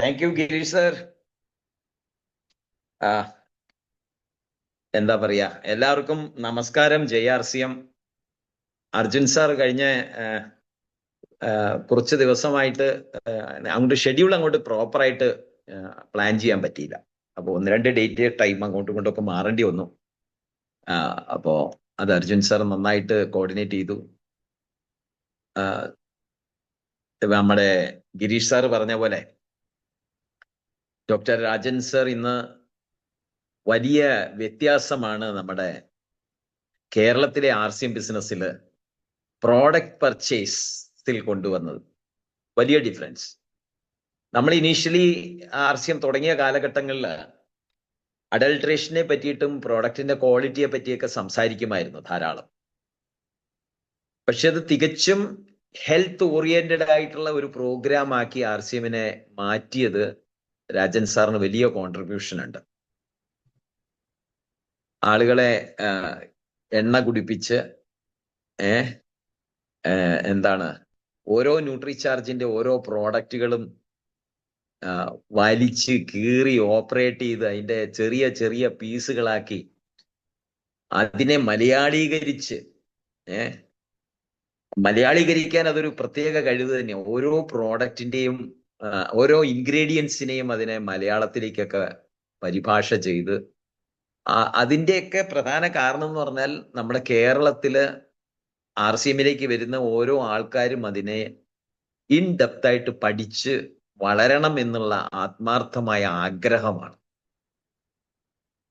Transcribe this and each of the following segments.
Thank you Girish sir. എന്താ പറയാ, എല്ലാവർക്കും നമസ്കാരം. JRCM അർജുൻ സാർ കഴിഞ്ഞ കുറച്ച് ദിവസമായിട്ട് അങ്ങോട്ട് ഷെഡ്യൂൾ അങ്ങോട്ട് പ്രോപ്പറായിട്ട് പ്ലാൻ ചെയ്യാൻ പറ്റിയില്ല. അപ്പോൾ 1-2 ഡേറ്റ് ടൈം അങ്ങോട്ടും ഇങ്ങോട്ടൊക്കെ മാറേണ്ടി വന്നു. അപ്പോൾ അത് അർജുൻ സാർ നന്നായിട്ട് കോർഡിനേറ്റ് ചെയ്തു. നമ്മുടെ ഗിരീഷ് സാർ പറഞ്ഞ പോലെ ഡോക്ടർ രാജൻ സർ ഇന്ന് വലിയ വ്യത്യാസമാണ് നമ്മുടെ കേരളത്തിലെ RCM ബിസിനസ്സിൽ പ്രോഡക്റ്റ് പർച്ചേസിൽ കൊണ്ടുവന്നത്. വലിയ ഡിഫറൻസ്. നമ്മൾ ഇനീഷ്യലി RCM തുടങ്ങിയ കാലഘട്ടങ്ങളിൽ അഡൾട്രേഷനെ പറ്റിയിട്ടും പ്രോഡക്റ്റിന്റെ ക്വാളിറ്റിയെ പറ്റിയൊക്കെ സംസാരിക്കുമായിരുന്നു ധാരാളം. പക്ഷെ അത് തികച്ചും ഹെൽത്ത് ഓറിയന്റഡ് ആയിട്ടുള്ള ഒരു പ്രോഗ്രാം ആക്കി RCMനെ മാറ്റിയത് രാജൻ സാറിന് വലിയ കോൺട്രിബ്യൂഷൻ ഉണ്ട്. ആളുകളെ എണ്ണ കുടിപ്പിച്ച് എന്താണ് ഓരോ ന്യൂട്രിചാർജിന്റെ ഓരോ പ്രോഡക്റ്റുകളും വലിച്ച് കീറി ഓപ്പറേറ്റ് ചെയ്ത് അതിന്റെ ചെറിയ ചെറിയ പീസുകളാക്കി അതിനെ മലയാളീകരിച്ച് മലയാളീകരിക്കാൻ അതൊരു പ്രത്യേക കഴിവ് തന്നെയാണ്. ഓരോ പ്രോഡക്റ്റിന്റെയും ഓരോ ഇൻഗ്രീഡിയൻസിനെയും അതിനെ മലയാളത്തിലേക്കൊക്കെ പരിഭാഷ ചെയ്ത് അതിൻ്റെയൊക്കെ പ്രധാന കാരണം എന്ന് പറഞ്ഞാൽ നമ്മുടെ കേരളത്തില് RCMലേക്ക് വരുന്ന ഓരോ ആൾക്കാരും അതിനെ ഇൻ ഡെപ്ത് ആയിട്ട് പഠിച്ച് വളരണം എന്നുള്ള ആത്മാർത്ഥമായ ആഗ്രഹമാണ്.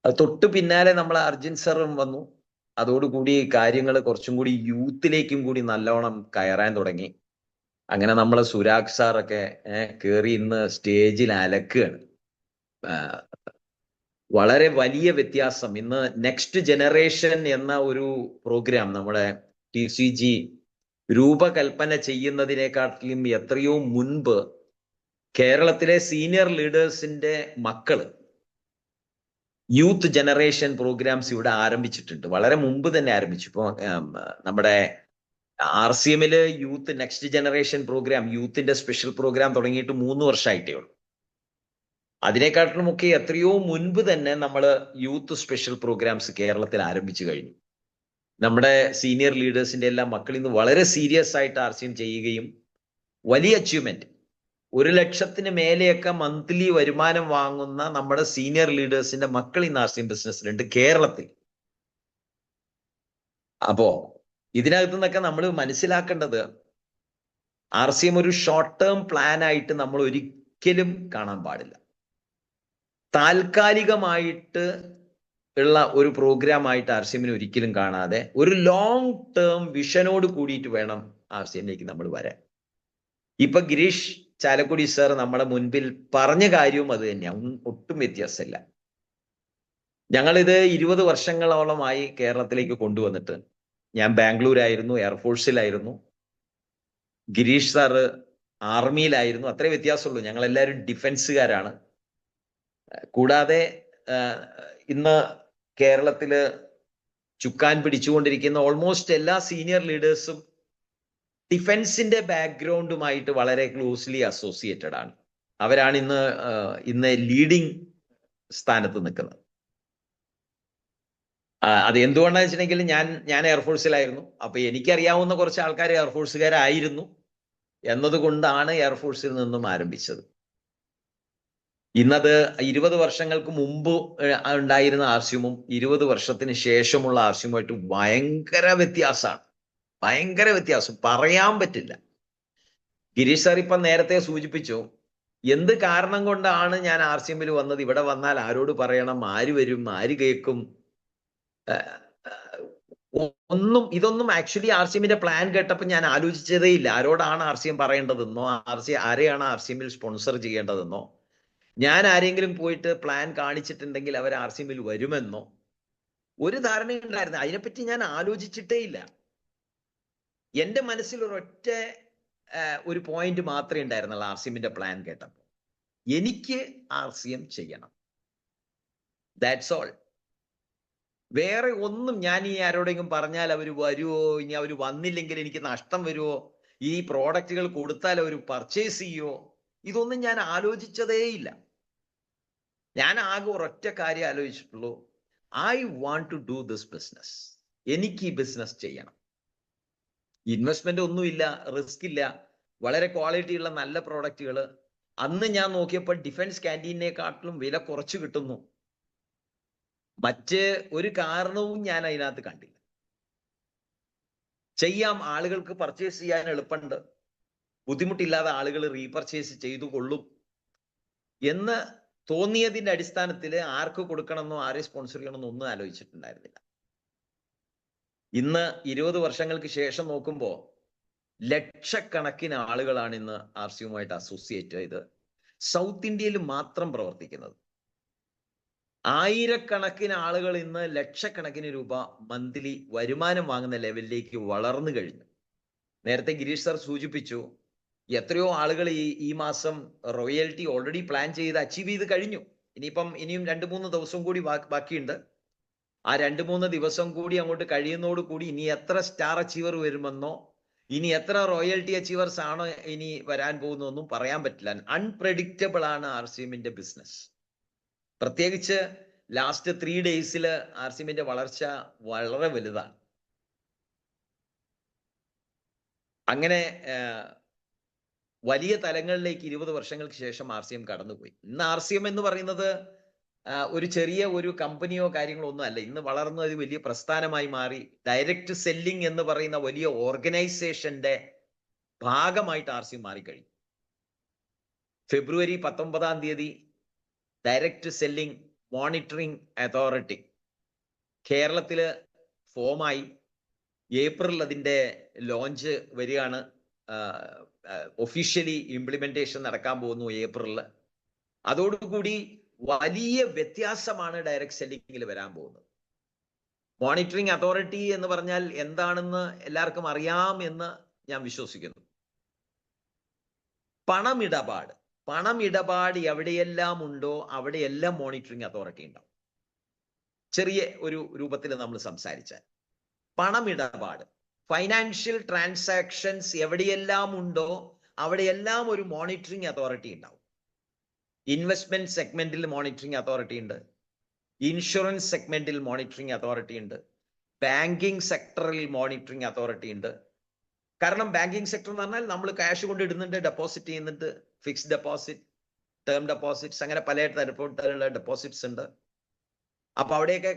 അത് തൊട്ടു പിന്നാലെ നമ്മൾ അർജുൻ സാറും വന്നു. അതോടുകൂടി കാര്യങ്ങൾ കുറച്ചും കൂടി യൂത്തിലേക്കും കൂടി നല്ലോണം കയറാൻ തുടങ്ങി. അങ്ങനെ നമ്മളെ സുരാഗ് സാറൊക്കെ കയറി ഇന്ന് സ്റ്റേജിൽ അലക്കുകയാണ്. വളരെ വലിയ വ്യത്യാസം. ഇന്ന് നെക്സ്റ്റ് ജനറേഷൻ എന്ന ഒരു പ്രോഗ്രാം നമ്മുടെ TCG രൂപകൽപ്പന ചെയ്യുന്നതിനെക്കാട്ടിലും എത്രയോ മുൻപ് കേരളത്തിലെ സീനിയർ ലീഡേഴ്സിന്റെ മക്കള് യൂത്ത് ജനറേഷൻ പ്രോഗ്രാംസ് ഇവിടെ ആരംഭിച്ചിട്ടുണ്ട്. വളരെ മുമ്പ് തന്നെ ആരംഭിച്ചു. ഇപ്പോ നമ്മുടെ RCMല് യൂത്ത് നെക്സ്റ്റ് ജനറേഷൻ പ്രോഗ്രാം, യൂത്തിന്റെ സ്പെഷ്യൽ പ്രോഗ്രാം തുടങ്ങിയിട്ട് 3 വർഷമായിട്ടേ ഉള്ളൂ. അതിനെക്കാട്ടിലുമൊക്കെ എത്രയോ മുൻപ് തന്നെ നമ്മൾ യൂത്ത് സ്പെഷ്യൽ പ്രോഗ്രാംസ് കേരളത്തിൽ ആരംഭിച്ചു കഴിഞ്ഞു. നമ്മുടെ സീനിയർ ലീഡേഴ്സിന്റെ എല്ലാം മക്കൾ ഇന്ന് വളരെ സീരിയസ് ആയിട്ട് RCM ചെയ്യുകയും വലിയ അച്ചീവ്മെന്റ് 1 ലക്ഷത്തിന് മേലെയൊക്കെ മന്ത്ലി വരുമാനം വാങ്ങുന്ന നമ്മുടെ സീനിയർ ലീഡേഴ്സിന്റെ മക്കൾ ഇന്ന് RCM ബിസിനസ്സിലുണ്ട് കേരളത്തിൽ. അപ്പോ ഇതിനകത്തു നിന്നൊക്കെ നമ്മൾ മനസ്സിലാക്കേണ്ടത് RCM ഒരു ഷോർട്ട് ടേം പ്ലാൻ ആയിട്ട് നമ്മൾ ഒരിക്കലും കാണാൻ പാടില്ല. താൽക്കാലികമായിട്ട് ഉള്ള ഒരു പ്രോഗ്രാം ആയിട്ട് RCMനെ ഒരിക്കലും കാണാതെ ഒരു ലോങ് ടേം വിഷനോട് കൂടിയിട്ട് വേണം RCMലേക്ക് നമ്മൾ വരാൻ. ഇപ്പൊ ഗിരീഷ് ചാലക്കുടി സർ നമ്മുടെ മുൻപിൽ പറഞ്ഞ കാര്യവും അത് തന്നെയാണ്. ഒട്ടും വ്യത്യാസമില്ല. ഞങ്ങളിത് 20 വർഷങ്ങളോളമായി കേരളത്തിലേക്ക് കൊണ്ടുവന്നിട്ട്, ഞാൻ ബാംഗ്ലൂരായിരുന്നു, എയർഫോഴ്സിലായിരുന്നു, ഗിരീഷ് സാറ് ആർമിയിലായിരുന്നു. അത്രേ വ്യത്യാസമുള്ളൂ. ഞങ്ങളെല്ലാവരും ഡിഫൻസുകാരാണ്. കൂടാതെ ഇന്ന് കേരളത്തില് ചുക്കാൻ പിടിച്ചുകൊണ്ടിരിക്കുന്ന ഓൾമോസ്റ്റ് എല്ലാ സീനിയർ ലീഡേഴ്സും ഡിഫൻസിന്റെ ബാക്ക്ഗ്രൗണ്ടുമായിട്ട് വളരെ ക്ലോസ്ലി അസോസിയേറ്റഡ് ആണ്. അവരാണ് ഇന്ന് ലീഡിങ് സ്ഥാനത്ത് നിൽക്കുന്നത്. അത് എന്തുകൊണ്ടാണെന്ന് വെച്ചിട്ടുണ്ടെങ്കിൽ ഞാൻ എയർഫോഴ്സിലായിരുന്നു. അപ്പൊ എനിക്കറിയാവുന്ന കുറച്ച് ആൾക്കാർ എയർഫോഴ്സുകാരായിരുന്നു എന്നതുകൊണ്ടാണ് എയർഫോഴ്സിൽ നിന്നും ആരംഭിച്ചത്. ഇന്നത് 20 വർഷങ്ങൾക്ക് മുമ്പ് ഉണ്ടായിരുന്ന RCMും 20 വർഷത്തിന് ശേഷമുള്ള RCMുമായിട്ട് ഭയങ്കര വ്യത്യാസമാണ്. ഭയങ്കര വ്യത്യാസം പറയാൻ പറ്റില്ല. ഗിരീഷ് സാർ ഇപ്പം നേരത്തെ സൂചിപ്പിച്ചു, എന്ത് കാരണം കൊണ്ടാണ് ഞാൻ RCMൽ വന്നത്, ഇവിടെ വന്നാൽ ആരോട് പറയണം, ആര് വരും, ആര് കേൾക്കും, ഇതൊന്നും ആക്ച്വലി RCMന്റെ പ്ലാൻ കേട്ടപ്പോൾ ഞാൻ ആലോചിച്ചതേ ഇല്ല. ആരോടാണ് RCM പറയേണ്ടതെന്നോ, ആരെയാണ് RCMൽ സ്പോൺസർ ചെയ്യേണ്ടതെന്നോ, ഞാൻ ആരെങ്കിലും പോയിട്ട് പ്ലാൻ കാണിച്ചിട്ടുണ്ടെങ്കിൽ അവർ RCMൽ വരുമെന്നോ ഒരു ധാരണയുണ്ടായിരുന്നു. അതിനെപ്പറ്റി ഞാൻ ആലോചിച്ചിട്ടേ ഇല്ല. എൻ്റെ മനസ്സിൽ ഒരു പോയിന്റ് മാത്രമേ ഉണ്ടായിരുന്നുള്ളൂ RCMന്റെ പ്ലാൻ കേട്ടപ്പോൾ. എനിക്ക് RCM ചെയ്യണം. That's all. വേറെ ഒന്നും ഞാൻ ഈ ആരോടെങ്കിലും പറഞ്ഞാൽ അവർ വരുമോ, ഇനി അവർ വന്നില്ലെങ്കിൽ എനിക്ക് നഷ്ടം വരുമോ, ഈ പ്രോഡക്റ്റുകൾ കൊടുത്താൽ അവർ പർച്ചേസ് ചെയ്യുമോ, ഇതൊന്നും ഞാൻ ആലോചിച്ചതേയില്ല. ഞാൻ ആകെ ഒരൊറ്റ കാര്യം ആലോചിച്ചിട്ടുള്ളൂ, I want to do this business. എനിക്ക് ഈ ബിസിനസ് ചെയ്യണം. ഇൻവെസ്റ്റ്മെന്റ് ഒന്നുമില്ല, റിസ്ക് ഇല്ല, വളരെ ക്വാളിറ്റി ഉള്ള നല്ല പ്രോഡക്റ്റുകൾ. അന്ന് ഞാൻ നോക്കിയപ്പോൾ ഡിഫൻസ് ക്യാൻറ്റീനേക്കാട്ടിലും വില കുറച്ച് കിട്ടുന്നു. മറ്റ് ഒരു കാരണവും ഞാൻ അതിനകത്ത് കണ്ടില്ല. ചെയ്യാം, ആളുകൾക്ക് പർച്ചേസ് ചെയ്യാൻ എളുപ്പമുണ്ട്, ബുദ്ധിമുട്ടില്ലാതെ ആളുകൾ റീപർച്ചേസ് ചെയ്തു കൊള്ളും എന്ന് തോന്നിയതിന്റെ അടിസ്ഥാനത്തിൽ ആർക്ക് കൊടുക്കണമെന്നോ ആരെ സ്പോൺസർ ചെയ്യണമെന്നോ ഒന്നും ആലോചിച്ചിട്ടുണ്ടായിരുന്നില്ല. ഇന്ന് 20 വർഷങ്ങൾക്ക് ശേഷം നോക്കുമ്പോൾ ലക്ഷക്കണക്കിന് ആളുകളാണ് ഇന്ന് ആർസിയുമായിട്ട് അസോസിയേറ്റ് ചെയ്ത് സൗത്ത് ഇന്ത്യയിൽ മാത്രം പ്രവർത്തിക്കുന്നത്. ആയിരക്കണക്കിന് ആളുകൾ ഇന്ന് ലക്ഷക്കണക്കിന് രൂപ മന്ത്ലി വരുമാനം വാങ്ങുന്ന ലെവലിലേക്ക് വളർന്നു കഴിഞ്ഞു. നേരത്തെ ഗിരീഷ് സർ സൂചിപ്പിച്ചു, എത്രയോ ആളുകൾ ഈ മാസം റോയൽറ്റി ഓൾറെഡി പ്ലാൻ ചെയ്ത് അച്ചീവ് ചെയ്ത് കഴിഞ്ഞു. ഇനിയും 2-3 ദിവസം കൂടി ബാക്കിയുണ്ട്. ആ 2-3 ദിവസം കൂടി അങ്ങോട്ട് കഴിയുന്നതോടുകൂടി ഇനി എത്ര സ്റ്റാർ അച്ചീവർ വരുമെന്നോ ഇനി എത്ര റോയൽറ്റി അച്ചീവേഴ്സ് ആണോ ഇനി വരാൻ പോകുന്നതൊന്നും പറയാൻ പറ്റില്ല. അൺപ്രഡിക്റ്റബിൾ ആണ് ആർസിഎമ്മിന്റെ ബിസിനസ്. പ്രത്യേകിച്ച് ലാസ്റ്റ് 3 ഡേയ്സിൽ ആർസിഎമ്മിന്റെ വളർച്ച വളരെ വലുതാണ്. അങ്ങനെ വലിയ തലങ്ങളിലേക്ക് 20 വർഷങ്ങൾക്ക് ശേഷം ആർസിഎം കടന്നുപോയി. ഇന്ന് ആർസിഎം എന്ന് പറയുന്നത് ഒരു ചെറിയ ഒരു കമ്പനിയോ കാര്യങ്ങളോ ഒന്നും അല്ല. ഇന്ന് വളർന്ന ഒരു വലിയ പ്രസ്ഥാനമായി മാറി. ഡയറക്റ്റ് സെല്ലിംഗ് എന്ന് പറയുന്ന വലിയ ഓർഗനൈസേഷന്റെ ഭാഗമായിട്ട് ആർസിഎം മാറിക്കഴിഞ്ഞു. ഫെബ്രുവരി 19-ാം തീയതി ഡയറക്റ്റ് സെല്ലിംഗ് മോണിറ്ററിംഗ് അതോറിറ്റി കേരളത്തില് ഫോമായി. ഏപ്രിൽ അതിന്റെ ലോഞ്ച് വരികയാണ്. ഒഫീഷ്യലി ഇംപ്ലിമെന്റേഷൻ നടക്കാൻ പോകുന്നു ഏപ്രിലില്. അതോടുകൂടി വലിയ വ്യത്യാസമാണ് ഡയറക്റ്റ് സെല്ലിംഗിൽ വരാൻ പോകുന്നത്. മോണിറ്ററിംഗ് അതോറിറ്റി എന്ന് പറഞ്ഞാൽ എന്താണെന്ന് എല്ലാവർക്കും അറിയാം എന്ന് ഞാൻ വിശ്വസിക്കുന്നു. പണമിടപാട് എവിടെയെല്ലാം ഉണ്ടോ അവിടെയെല്ലാം മോണിറ്ററിംഗ് അതോറിറ്റി ഉണ്ടാവും. ചെറിയ ഒരു രൂപത്തിൽ നമ്മൾ സംസാരിച്ചാൽ പണമിടപാട്, ഫൈനാൻഷ്യൽ ട്രാൻസാക്ഷൻസ് എവിടെയെല്ലാം ഉണ്ടോ അവിടെയെല്ലാം ഒരു മോണിറ്ററിംഗ് അതോറിറ്റി ഉണ്ടാവും. ഇൻവെസ്റ്റ്മെന്റ് സെഗ്മെന്റിൽ മോണിറ്ററിംഗ് അതോറിറ്റി ഉണ്ട്, ഇൻഷുറൻസ് സെഗ്മെന്റിൽ മോണിറ്ററിംഗ് അതോറിറ്റി ഉണ്ട്, ബാങ്കിങ് സെക്ടറിൽ മോണിറ്ററിംഗ് അതോറിറ്റി ഉണ്ട്. കാരണം ബാങ്കിങ് സെക്ടർ എന്ന് പറഞ്ഞാൽ നമ്മൾ ക്യാഷ് കൊണ്ട് ഇടുന്നുണ്ട്, ഡെപ്പോസിറ്റ് ചെയ്യുന്നുണ്ട്, ഫിക്സ്ഡ് ഡെപ്പോസിറ്റ്, ടേം ഡെപ്പോസിറ്റ്സ്, അങ്ങനെ പല തരത്തിലുള്ള ഡെപ്പോസിറ്റ്സ് ഉണ്ട്. അപ്പൊ അവിടെയൊക്കെ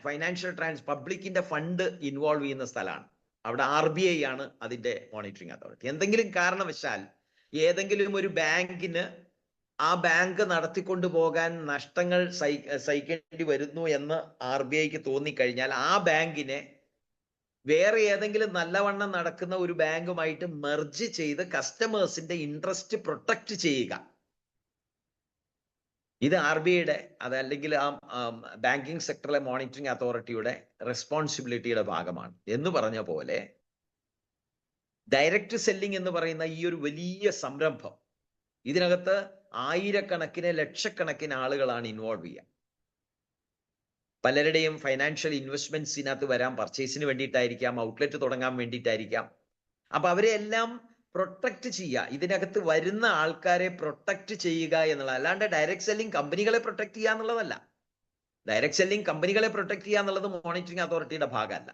ഫൈനാൻഷ്യൽ പബ്ലിക്കിന്റെ ഫണ്ട് ഇൻവോൾവ് ചെയ്യുന്ന സ്ഥലമാണ്. അവിടെ RBI ആണ് അതിന്റെ മോണിറ്ററിംഗ് അതോറിറ്റി. എന്തെങ്കിലും കാരണവശാൽ ഏതെങ്കിലും ഒരു ബാങ്കിന് ആ ബാങ്ക് നടത്തിക്കൊണ്ടു പോകാൻ നഷ്ടങ്ങൾ സഹിക്കേണ്ടി വരുന്നു എന്ന് RBIക്ക് തോന്നിക്കഴിഞ്ഞാൽ ആ ബാങ്കിനെ വേറെ ഏതെങ്കിലും നല്ലവണ്ണം നടക്കുന്ന ഒരു ബാങ്കുമായിട്ട് മെർജ് ചെയ്ത് കസ്റ്റമേഴ്സിന്റെ ഇൻട്രസ്റ്റ് പ്രൊട്ടക്ട് ചെയ്യുക, ഇത് RBIയുടെ അതല്ലെങ്കിൽ ആ ബാങ്കിങ് സെക്ടറിലെ മോണിറ്ററിംഗ് അതോറിറ്റിയുടെ റെസ്പോൺസിബിലിറ്റിയുടെ ഭാഗമാണ്. എന്ന് പറഞ്ഞ പോലെ ഡയറക്റ്റ് സെല്ലിംഗ് എന്ന് പറയുന്ന ഈ ഒരു വലിയ സംരംഭം, ഇതിനകത്ത് ആയിരക്കണക്കിന് ലക്ഷക്കണക്കിന് ആളുകളാണ് ഇൻവോൾവ് ചെയ്യുക. പലരുടെയും ഫൈനാൻഷ്യൽ ഇൻവെസ്റ്റ്മെന്റ്സിനകത്ത് വരാം, പർച്ചേസിന് വേണ്ടിയിട്ടായിരിക്കാം, ഔട്ട്ലെറ്റ് തുടങ്ങാൻ വേണ്ടിയിട്ടായിരിക്കാം. അപ്പൊ അവരെ എല്ലാം പ്രൊട്ടക്ട് ചെയ്യുക, ഇതിനകത്ത് വരുന്ന ആൾക്കാരെ പ്രൊട്ടക്ട് ചെയ്യുക എന്നുള്ളത്. അല്ലാണ്ട് ഡയറക്റ്റ് സെല്ലിംഗ് കമ്പനികളെ പ്രൊട്ടക്ട് ചെയ്യുക എന്നുള്ളതല്ല. ഡയറക്റ്റ് സെല്ലിംഗ് കമ്പനികളെ പ്രൊട്ടക്ട് ചെയ്യുക എന്നുള്ളത് മോണിറ്ററിംഗ് അതോറിറ്റിയുടെ ഭാഗമല്ല.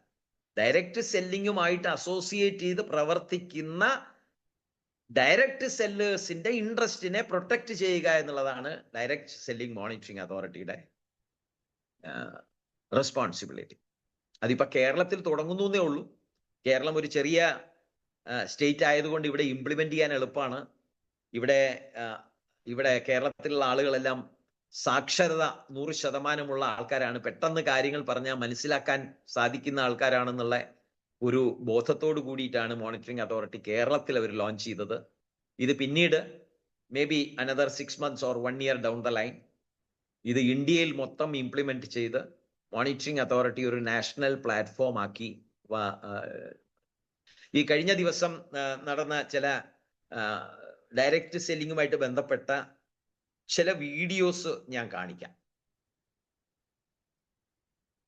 ഡയറക്റ്റ് സെല്ലിങ്ങുമായിട്ട് അസോസിയേറ്റ് ചെയ്ത് പ്രവർത്തിക്കുന്ന ഡയറക്റ്റ് സെല്ലേഴ്സിന്റെ ഇൻട്രസ്റ്റിനെ പ്രൊട്ടക്ട് ചെയ്യുക എന്നുള്ളതാണ് ഡയറക്റ്റ് സെല്ലിംഗ് മോണിറ്ററിംഗ് അതോറിറ്റിയുടെ റെസ്പോൺസിബിലിറ്റി. അതിപ്പോ കേരളത്തിൽ തുടങ്ങുന്നു എന്നേ ഉള്ളൂ. കേരളം ഒരു ചെറിയ സ്റ്റേറ്റ് ആയതുകൊണ്ട് ഇവിടെ ഇംപ്ലിമെന്റ് ചെയ്യാൻ എളുപ്പമാണ്. ഇവിടെ കേരളത്തിലുള്ള ആളുകളെല്ലാം സാക്ഷരത 100% ആൾക്കാരാണ്. പെട്ടെന്ന് കാര്യങ്ങൾ പറഞ്ഞാൽ മനസ്സിലാക്കാൻ സാധിക്കുന്ന ആൾക്കാരാണെന്നുള്ള ഒരു ബോധത്തോടു കൂടിയിട്ടാണ് മോണിറ്ററിംഗ് അതോറിറ്റി കേരളത്തിൽ അവർ ലോഞ്ച് ചെയ്തത്. ഇത് പിന്നീട് may be another 6 months or 1 year down the line ഇത് ഇന്ത്യയിൽ മൊത്തം ഇംപ്ലിമെന്റ് ചെയ്ത് മോണിറ്ററിംഗ് അതോറിറ്റി ഒരു നാഷണൽ പ്ലാറ്റ്ഫോം ആക്കി. ഈ കഴിഞ്ഞ ദിവസം നടന്ന ചില ഡയറക്റ്റ് സെല്ലിങ്ങുമായിട്ട് ബന്ധപ്പെട്ട ചില വീഡിയോസ് ഞാൻ കാണിക്കാം.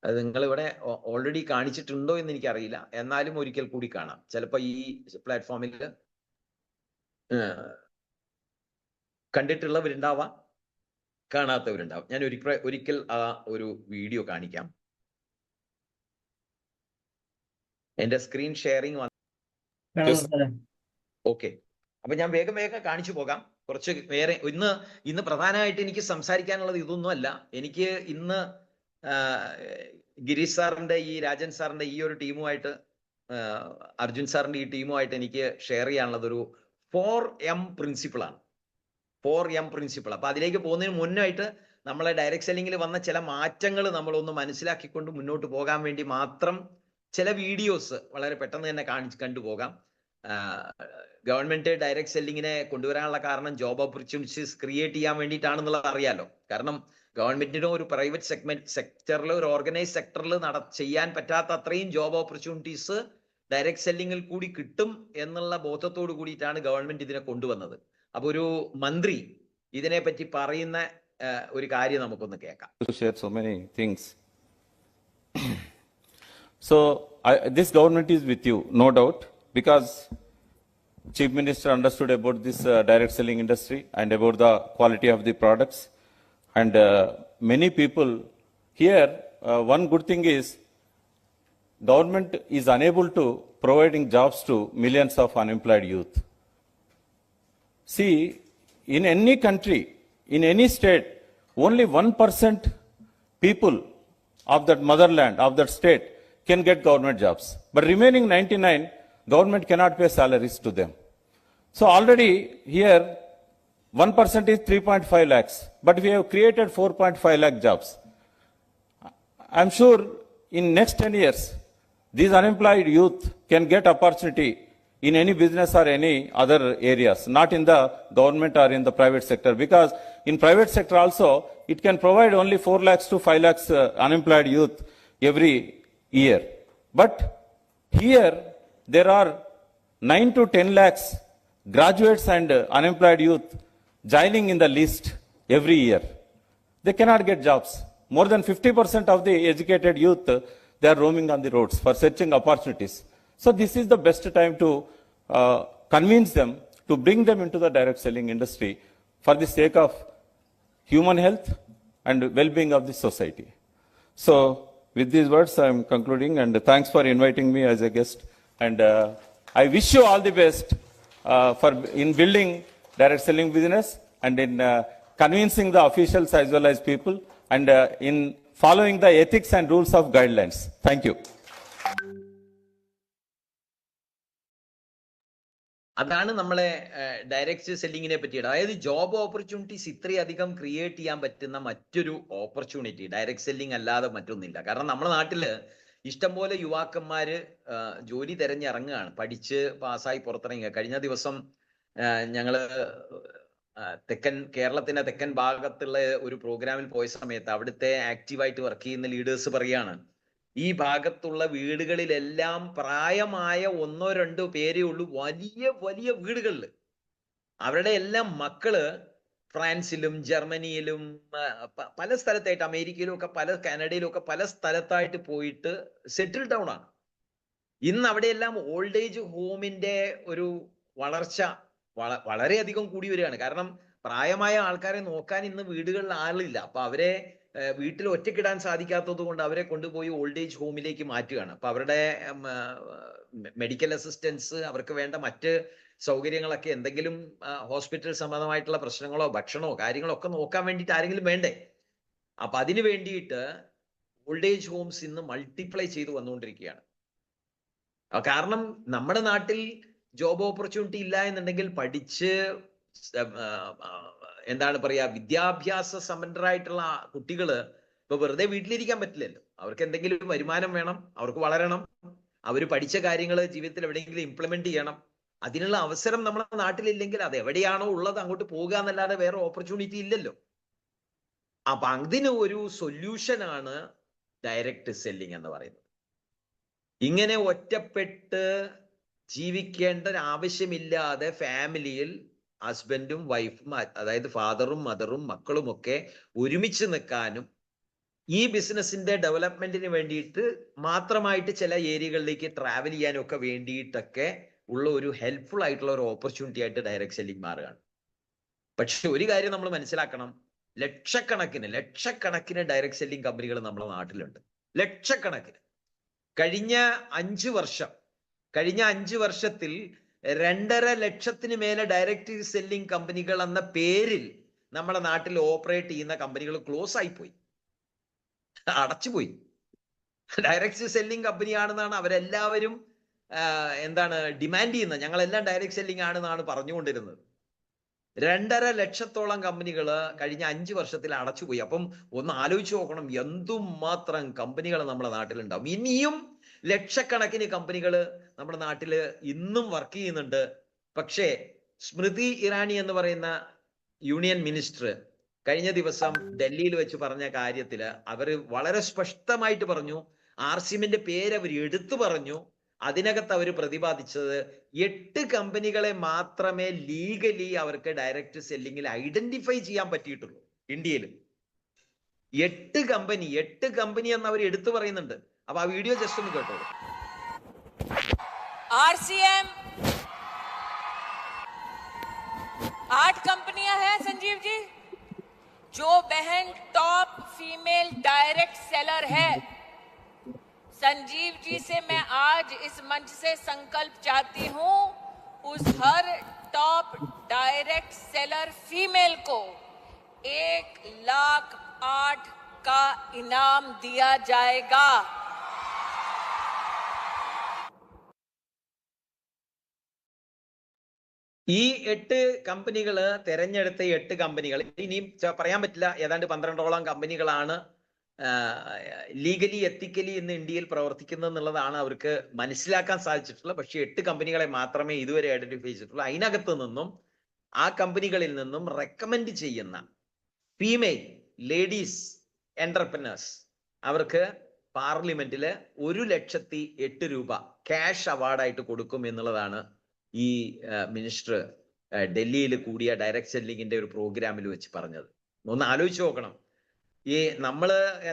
അത് നിങ്ങൾ ഇവിടെ ഓൾറെഡി കാണിച്ചിട്ടുണ്ടോ എന്ന് എനിക്കറിയില്ല, എന്നാലും ഒരിക്കൽ കൂടി കാണാം. ചിലപ്പോൾ ഈ പ്ലാറ്റ്ഫോമിൽ കണ്ടിട്ടുള്ളവരുണ്ടാവാം, കാണാത്തവരുണ്ടാവും. ഞാൻ ഒരിക്കൽ ആ ഒരു വീഡിയോ കാണിക്കാം. എന്റെ സ്ക്രീൻ ഷെയറിംഗ് ഓക്കെ. അപ്പൊ ഞാൻ വേഗം കാണിച്ചു പോകാം. കുറച്ച് വേറെ ഇന്ന് പ്രധാനമായിട്ട് എനിക്ക് സംസാരിക്കാനുള്ളത് ഇതൊന്നും അല്ല. എനിക്ക് ഇന്ന് ഗിരീഷ് സാറിന്റെ രാജൻ സാറിന്റെ ഈ ഒരു ടീമുമായിട്ട്, അർജുൻ സാറിന്റെ ഈ ടീമുമായിട്ട് എനിക്ക് ഷെയർ ചെയ്യാനുള്ളത് ഒരു 4M പ്രിൻസിപ്പിളാണ്. 4M principle. അപ്പൊ അതിലേക്ക് പോകുന്നതിന് മുന്നായിട്ട് നമ്മളെ ഡയറക്ട് സെല്ലിങ്ങിൽ വന്ന ചില മാറ്റങ്ങൾ നമ്മളൊന്ന് മനസ്സിലാക്കിക്കൊണ്ട് മുന്നോട്ട് പോകാൻ വേണ്ടി മാത്രം ചില വീഡിയോസ് വളരെ പെട്ടെന്ന് തന്നെ കണ്ടുപോകാം. ഗവൺമെന്റ് ഡയറക്ട് സെല്ലിങ്ങിനെ കൊണ്ടുവരാനുള്ള കാരണം ജോബ് ഓപ്പർച്യൂണിറ്റീസ് ക്രിയേറ്റ് ചെയ്യാൻ വേണ്ടിയിട്ടാണെന്നുള്ളത് അറിയാലോ. കാരണം ഗവൺമെന്റിനോ ഒരു പ്രൈവറ്റ് സെക്ടറിൽ, ഒരു ഓർഗനൈസ് സെക്ടറിൽ ചെയ്യാൻ പറ്റാത്ത അത്രയും ജോബ് ഓപ്പർച്യൂണിറ്റീസ് ഡയറക്ട് സെല്ലിങ്ങിൽ കൂടി കിട്ടും എന്നുള്ള ബോധത്തോട് കൂടിയിട്ടാണ് ഗവൺമെന്റ് ഇതിനെ കൊണ്ടുവന്നത്. അപ്പൊ ഒരു മന്ത്രി ഇതിനെ പറ്റി പറയുന്ന ഒരു കാര്യം നമുക്കൊന്ന് കേൾക്കാം. So many things. So this government is with you, no doubt, because Chief Minister understood about this direct selling industry and about the quality of the products. And many people here, one good thing is government is unable to providing jobs to millions of unemployed youth. See, in any country, in any state, only 1% people of that motherland, of that state, can get government jobs. But remaining 99, government cannot pay salaries to them. So already here, 1% is 3.5 lakhs, but we have created 4.5 lakh jobs. I'm sure in next 10 years, these unemployed youth can get opportunity in any business or any other areas, not in the government or in the private sector, because in private sector also, it can provide only 4 lakhs to 5 lakhs unemployed youth every year. But here, there are 9 to 10 lakhs graduates and unemployed youth joining in the list every year. They cannot get jobs. More than 50% of the educated youth, they are roaming on the roads for searching opportunities. So this is the best time to convince them, to bring them into the direct selling industry for the sake of human health and well-being of the society. So with these words, I am concluding, and thanks for inviting me as a guest. And I wish you all the best in building direct selling business and in convincing the officials as well as people, and in following the ethics and rules of guidelines. Thank you. അതാണ് നമ്മളെ direct സെല്ലിങ്ങിനെ പറ്റിയിട്ട്. അതായത് job opportunities ഇത്രയധികം create ചെയ്യാൻ പറ്റുന്ന മറ്റൊരു opportunity direct selling അല്ലാതെ മറ്റൊന്നില്ല. കാരണം നമ്മുടെ നാട്ടില് ഇഷ്ടംപോലെ യുവാക്കന്മാര് ജോലി തിരഞ്ഞിറങ്ങുകയാണ്, പഠിച്ച് പാസ്സായി പുറത്തിറങ്ങുക. കഴിഞ്ഞ ദിവസം ഞങ്ങള് കേരളത്തിന്റെ തെക്കൻ ഭാഗത്തുള്ള ഒരു പ്രോഗ്രാമിൽ പോയ സമയത്ത് അവിടുത്തെ ആക്റ്റീവായിട്ട് വർക്ക് ചെയ്യുന്ന ലീഡേഴ്സ് പറയാണ്, ഈ ഭാഗത്തുള്ള വീടുകളിലെല്ലാം പ്രായമായ 1-2 പേരേ ഉള്ളൂ, വലിയ വലിയ വീടുകളിൽ. അവരുടെ എല്ലാം മക്കള് ഫ്രാൻസിലും ജർമ്മനിയിലും പല സ്ഥലത്തായിട്ട്, അമേരിക്കയിലും ഒക്കെ, കാനഡയിലും ഒക്കെ പല സ്ഥലത്തായിട്ട് പോയിട്ട് സെറ്റിൽ ഡൗൺ ആണ്. ഇന്ന് അവിടെയെല്ലാം ഓൾഡ് ഏജ് ഹോമിന്റെ ഒരു വളർച്ച വളരെയധികം കൂടി വരികയാണ്. കാരണം പ്രായമായ ആൾക്കാരെ നോക്കാൻ ഇന്ന് വീടുകളിൽ ആളില്ല. അപ്പൊ അവരെ വീട്ടിൽ ഒറ്റക്കിടാൻ സാധിക്കാത്തത് കൊണ്ട് അവരെ കൊണ്ടുപോയി ഓൾഡ് ഏജ് ഹോമിലേക്ക് മാറ്റുകയാണ്. അപ്പൊ അവരുടെ മെഡിക്കൽ അസിസ്റ്റൻസ്, അവർക്ക് വേണ്ട മറ്റ് സൗകര്യങ്ങളൊക്കെ, എന്തെങ്കിലും ഹോസ്പിറ്റൽ സംബന്ധമായിട്ടുള്ള പ്രശ്നങ്ങളോ ഭക്ഷണമോ കാര്യങ്ങളോ ഒക്കെ നോക്കാൻ വേണ്ടിയിട്ട് ആരെങ്കിലും വേണ്ടേ? അപ്പൊ അതിന് വേണ്ടിയിട്ട് ഓൾഡ് ഏജ് ഹോംസ് ഇന്ന് മൾട്ടിപ്ലൈ ചെയ്ത് വന്നുകൊണ്ടിരിക്കുകയാണ്. കാരണം നമ്മുടെ നാട്ടിൽ ജോബ് ഓപ്പർച്യൂണിറ്റി ഇല്ല എന്നുണ്ടെങ്കിൽ പഠിച്ച് എന്താണ് പറയാ, വിദ്യാഭ്യാസ സമ്പന്നരായിട്ടുള്ള കുട്ടികള് ഇപ്പൊ വെറുതെ വീട്ടിലിരിക്കാൻ പറ്റില്ലല്ലോ. അവർക്ക് എന്തെങ്കിലും വരുമാനം വേണം, അവർക്ക് വളരണം, അവർ പഠിച്ച കാര്യങ്ങൾ ജീവിതത്തിൽ എവിടെയെങ്കിലും ഇംപ്ലിമെന്റ് ചെയ്യണം. അതിനുള്ള അവസരം നമ്മുടെ നാട്ടിലില്ലെങ്കിൽ അത് എവിടെയാണോ ഉള്ളത് അങ്ങോട്ട് പോകുക എന്നല്ലാതെ വേറെ ഓപ്പർച്യൂണിറ്റി ഇല്ലല്ലോ. അപ്പൊ അതിന് ഒരു സൊല്യൂഷനാണ് ഡയറക്റ്റ് സെല്ലിംഗ് എന്ന് പറയുന്നത്. ഇങ്ങനെ ഒറ്റപ്പെട്ട് ജീവിക്കേണ്ട ആവശ്യമില്ലാതെ ഫാമിലിയിൽ ഹസ്ബൻഡും വൈഫും, അതായത് ഫാദറും മദറും മക്കളും ഒക്കെ ഒരുമിച്ച് നിൽക്കാനും ഈ ബിസിനസിന്റെ ഡെവലപ്മെന്റിന് വേണ്ടിയിട്ട് മാത്രമായിട്ട് ചില ഏരിയകളിലേക്ക് ട്രാവൽ ചെയ്യാനും ഒക്കെ വേണ്ടിയിട്ടൊക്കെ ഉള്ള ഒരു ഹെൽപ്ഫുൾ ആയിട്ടുള്ള ഒരു ഓപ്പർച്യൂണിറ്റി ആയിട്ട് ഡയറക്റ്റ് സെല്ലിംഗ് മാറുകയാണ്. പക്ഷെ ഒരു കാര്യം നമ്മൾ മനസ്സിലാക്കണം, ലക്ഷക്കണക്കിന് ഡയറക്ട് സെല്ലിംഗ് കമ്പനികൾ നമ്മുടെ നാട്ടിലുണ്ട്. ലക്ഷക്കണക്കിന്. കഴിഞ്ഞ 5 വർഷത്തിൽ 2.5 ലക്ഷത്തിന് മേലെ ഡയറക്റ്റ് സെല്ലിംഗ് കമ്പനികൾ എന്ന പേരിൽ നമ്മുടെ നാട്ടിൽ ഓപ്പറേറ്റ് ചെയ്യുന്ന കമ്പനികൾ ക്ലോസ് ആയിപ്പോയി, അടച്ചുപോയി. ഡയറക്റ്റ് സെല്ലിംഗ് കമ്പനിയാണെന്നാണ് അവരെല്ലാവരും ഡിമാൻഡ് ചെയ്യുന്നത്. ഞങ്ങളെല്ലാം ഡയറക്റ്റ് സെല്ലിംഗ് ആണെന്നാണ് പറഞ്ഞുകൊണ്ടിരുന്നത്. 2.5 ലക്ഷത്തോളം കമ്പനികൾ കഴിഞ്ഞ 5 വർഷത്തിൽ അടച്ചുപോയി. അപ്പം ഒന്ന് ആലോചിച്ച് നോക്കണം, എന്തുമാത്രം കമ്പനികൾ നമ്മുടെ നാട്ടിലുണ്ടാവും. ഇനിയും ലക്ഷക്കണക്കിന് കമ്പനികൾ നമ്മുടെ നാട്ടിൽ ഇന്നും വർക്ക് ചെയ്യുന്നുണ്ട്. പക്ഷേ സ്മൃതി ഇറാനി എന്ന് പറയുന്ന യൂണിയൻ മിനിസ്റ്റർ കഴിഞ്ഞ ദിവസം ഡൽഹിയിൽ വെച്ച് പറഞ്ഞ കാര്യത്തില് അവര് വളരെ സ്പഷ്ടമായിട്ട് പറഞ്ഞു, ആർസിഎമ്മിന്റെ പേര് അവർ എടുത്തു പറഞ്ഞു. അതിനകത്ത് അവർ പ്രതിപാദിച്ചത് 8 കമ്പനികളെ മാത്രമേ ലീഗലി അവർക്ക് ഡയറക്റ്റ് സെല്ലിങ്ങിൽ ഐഡന്റിഫൈ ചെയ്യാൻ പറ്റിയിട്ടുള്ളൂ ഇന്ത്യയിൽ. 8 കമ്പനി എന്ന് അവർ എടുത്തു പറയുന്നുണ്ട്. അപ്പൊ ആ വീഡിയോ ജസ്റ്റ് ഒന്ന് കേട്ടോളൂ. आरसीएम 8 कंपनियां हैं संजीव जी, जो बहन टॉप फीमेल डायरेक्ट सेलर है। संजीव जी से मैं आज इस मंच से संकल्प चाहती हूं, उस हर टॉप डायरेक्ट सेलर फीमेल को 1,08,000 का इनाम दिया जाएगा। ഈ 8 കമ്പനികള്, തെരഞ്ഞെടുത്ത 8 കമ്പനികൾ, ഇനിയും പറയാൻ പറ്റില്ല, ഏതാണ്ട് 12ഓളം കമ്പനികളാണ് ലീഗലി എത്തിക്കലി ഇന്ന് ഇന്ത്യയിൽ പ്രവർത്തിക്കുന്നത് എന്നുള്ളതാണ് അവർക്ക് മനസ്സിലാക്കാൻ സാധിച്ചിട്ടുള്ളത്. പക്ഷെ 8 കമ്പനികളെ മാത്രമേ ഇതുവരെ ഐഡന്റിഫൈ ചെയ്തിട്ടുള്ളൂ. അതിനകത്ത് നിന്നും, ആ കമ്പനികളിൽ നിന്നും റെക്കമെൻഡ് ചെയ്യുന്ന ഫീമെയിൽ ലേഡീസ് എന്റർപ്രനേഴ്സ് അവർക്ക് പാർലമെന്റില് 1,08,000 രൂപ ക്യാഷ് അവാർഡായിട്ട് കൊടുക്കും എന്നുള്ളതാണ് ഈ മിനിസ്റ്റർ ഡൽഹിയിൽ കൂടിയ ഡയറക്ട് സെല്ലിങ്ങിന്റെ ഒരു പ്രോഗ്രാമിൽ വെച്ച് പറഞ്ഞത്. ഒന്ന് ആലോചിച്ച് നോക്കണം. ഈ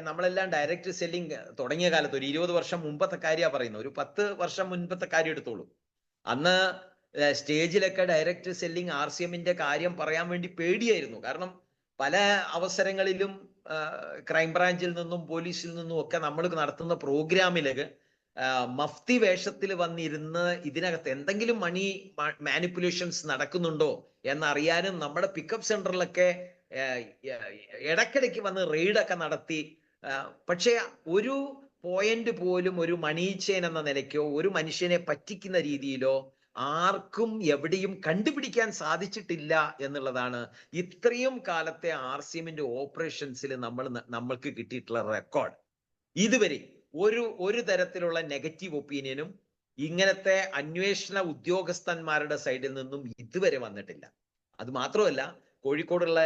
നമ്മളെല്ലാം ഡയറക്റ്റ് സെല്ലിംഗ് തുടങ്ങിയ കാലത്ത് ഒരു 20 വർഷം മുമ്പത്തെ കാര്യമാണ് പറയുന്നത്. ഒരു 10 വർഷം മുൻപത്തെ കാര്യം എടുത്തോളൂ. അന്ന് സ്റ്റേജിലൊക്കെ ഡയറക്റ്റ് സെല്ലിംഗ് ആർസിഎമ്മിന്റെ കാര്യം പറയാൻ വേണ്ടി പേടിയായിരുന്നു. കാരണം പല അവസരങ്ങളിലും ക്രൈംബ്രാഞ്ചിൽ നിന്നും പോലീസിൽ നിന്നും ഒക്കെ നമ്മൾ നടത്തുന്ന പ്രോഗ്രാമിലേക്ക് മഫ്തി വേഷത്തിൽ വന്നിരുന്ന് ഇതിനകത്ത് എന്തെങ്കിലും മണി മാനിപ്പുലേഷൻസ് നടക്കുന്നുണ്ടോ എന്നറിയാനും നമ്മുടെ പിക്കപ്പ് സെന്ററിലൊക്കെ ഇടയ്ക്കിടയ്ക്ക് വന്ന് റെയ്ഡൊക്കെ നടത്തി. പക്ഷെ ഒരു പോയിന്റ് പോലും ഒരു മണി ചെയിൻ എന്ന നിലയ്ക്കോ ഒരു മനുഷ്യനെ പറ്റിക്കുന്ന രീതിയിലോ ആർക്കും എവിടെയും കണ്ടുപിടിക്കാൻ സാധിച്ചിട്ടില്ല എന്നുള്ളതാണ് ഇത്രയും കാലത്തെ ആർസിഎമ്മിന്റെ ഓപ്പറേഷൻസിൽ നമ്മൾക്ക് കിട്ടിയിട്ടുള്ള റെക്കോർഡ്. ഇതുവരെ ഒരു തരത്തിലുള്ള നെഗറ്റീവ് ഒപ്പീനിയനും ഇങ്ങനത്തെ അന്വേഷണ ഉദ്യോഗസ്ഥന്മാരുടെ സൈഡിൽ നിന്നും ഇതുവരെ വന്നിട്ടില്ല. അത് മാത്രമല്ല, കോഴിക്കോടുള്ള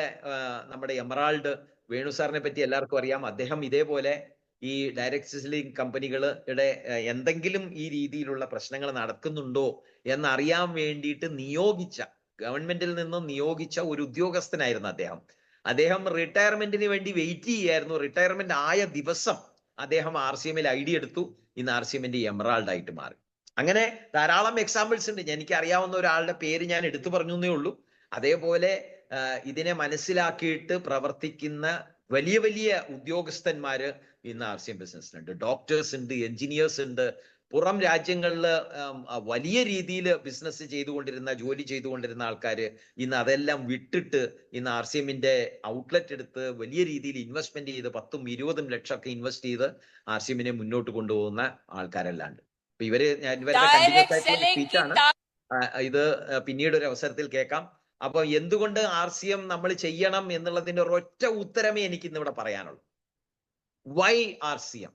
നമ്മുടെ എമറാൾഡ് വേണു സാറിനെ പറ്റി എല്ലാവർക്കും അറിയാം. അദ്ദേഹം ഇതേപോലെ ഈ ഡയറക്ട് സെല്ലിംഗ് കമ്പനികളുടെ എന്തെങ്കിലും ഈ രീതിയിലുള്ള പ്രശ്നങ്ങൾ നടക്കുന്നുണ്ടോ എന്നറിയാൻ വേണ്ടിയിട്ട് ഗവൺമെന്റിൽ നിന്നും നിയോഗിച്ച ഒരു ഉദ്യോഗസ്ഥനായിരുന്നു അദ്ദേഹം റിട്ടയർമെന്റിന് വേണ്ടി വെയിറ്റ് ചെയ്യായിരുന്നു. റിട്ടയർമെന്റ് ആയ ദിവസം അദ്ദേഹം ആർസിഎമ്മിൽ ഐഡി എടുത്തു. ഇന്ന് ആർസിഎമ്മിന്റെ എമറാൾഡ് ആയിട്ട് മാറി. അങ്ങനെ ധാരാളം എക്സാമ്പിൾസ് ഉണ്ട്. എനിക്ക് അറിയാവുന്ന ഒരാളുടെ പേര് ഞാൻ എടുത്തു പറഞ്ഞു എന്നേ ഉള്ളൂ. അതേപോലെ ഇതിനെ മനസ്സിലാക്കിയിട്ട് പ്രവർത്തിക്കുന്ന വലിയ വലിയ ഉദ്യോഗസ്ഥന്മാര് ഇന്ന് ആർസിഎം ബിസിനസ്സിലുണ്ട്. ഡോക്ടേഴ്സ് ഉണ്ട്, എഞ്ചിനീയേഴ്സ് ഉണ്ട്. പുറം രാജ്യങ്ങളിൽ വലിയ രീതിയിൽ ബിസിനസ് ജോലി ചെയ്തുകൊണ്ടിരുന്ന ആൾക്കാര് ഇന്ന് അതെല്ലാം വിട്ടിട്ട് ഇന്ന് ആർസിഎമ്മിന്റെ ഔട്ട്ലെറ്റ് എടുത്ത് വലിയ രീതിയിൽ ഇൻവെസ്റ്റ്മെന്റ് ചെയ്ത് 10-20 ലക്ഷമൊക്കെ ഇൻവെസ്റ്റ് ചെയ്ത് ആർസിഎമ്മിനെ മുന്നോട്ട് കൊണ്ടുപോകുന്ന ആൾക്കാരെല്ലാം ഉണ്ട്. അപ്പൊ ഇവരുടെ കണ്ടിന്യൂസ് ആയിട്ടുള്ള സ്പീച്ചാണ്. ഇത് പിന്നീട് ഒരു അവസരത്തിൽ കേൾക്കാം. അപ്പൊ എന്തുകൊണ്ട് ആർസിഎം നമ്മൾ ചെയ്യണം എന്നുള്ളതിന്റെ ഒരൊറ്റ ഉത്തരമേ എനിക്ക് ഇന്നിവിടെ പറയാനുള്ളൂ. Why RCM?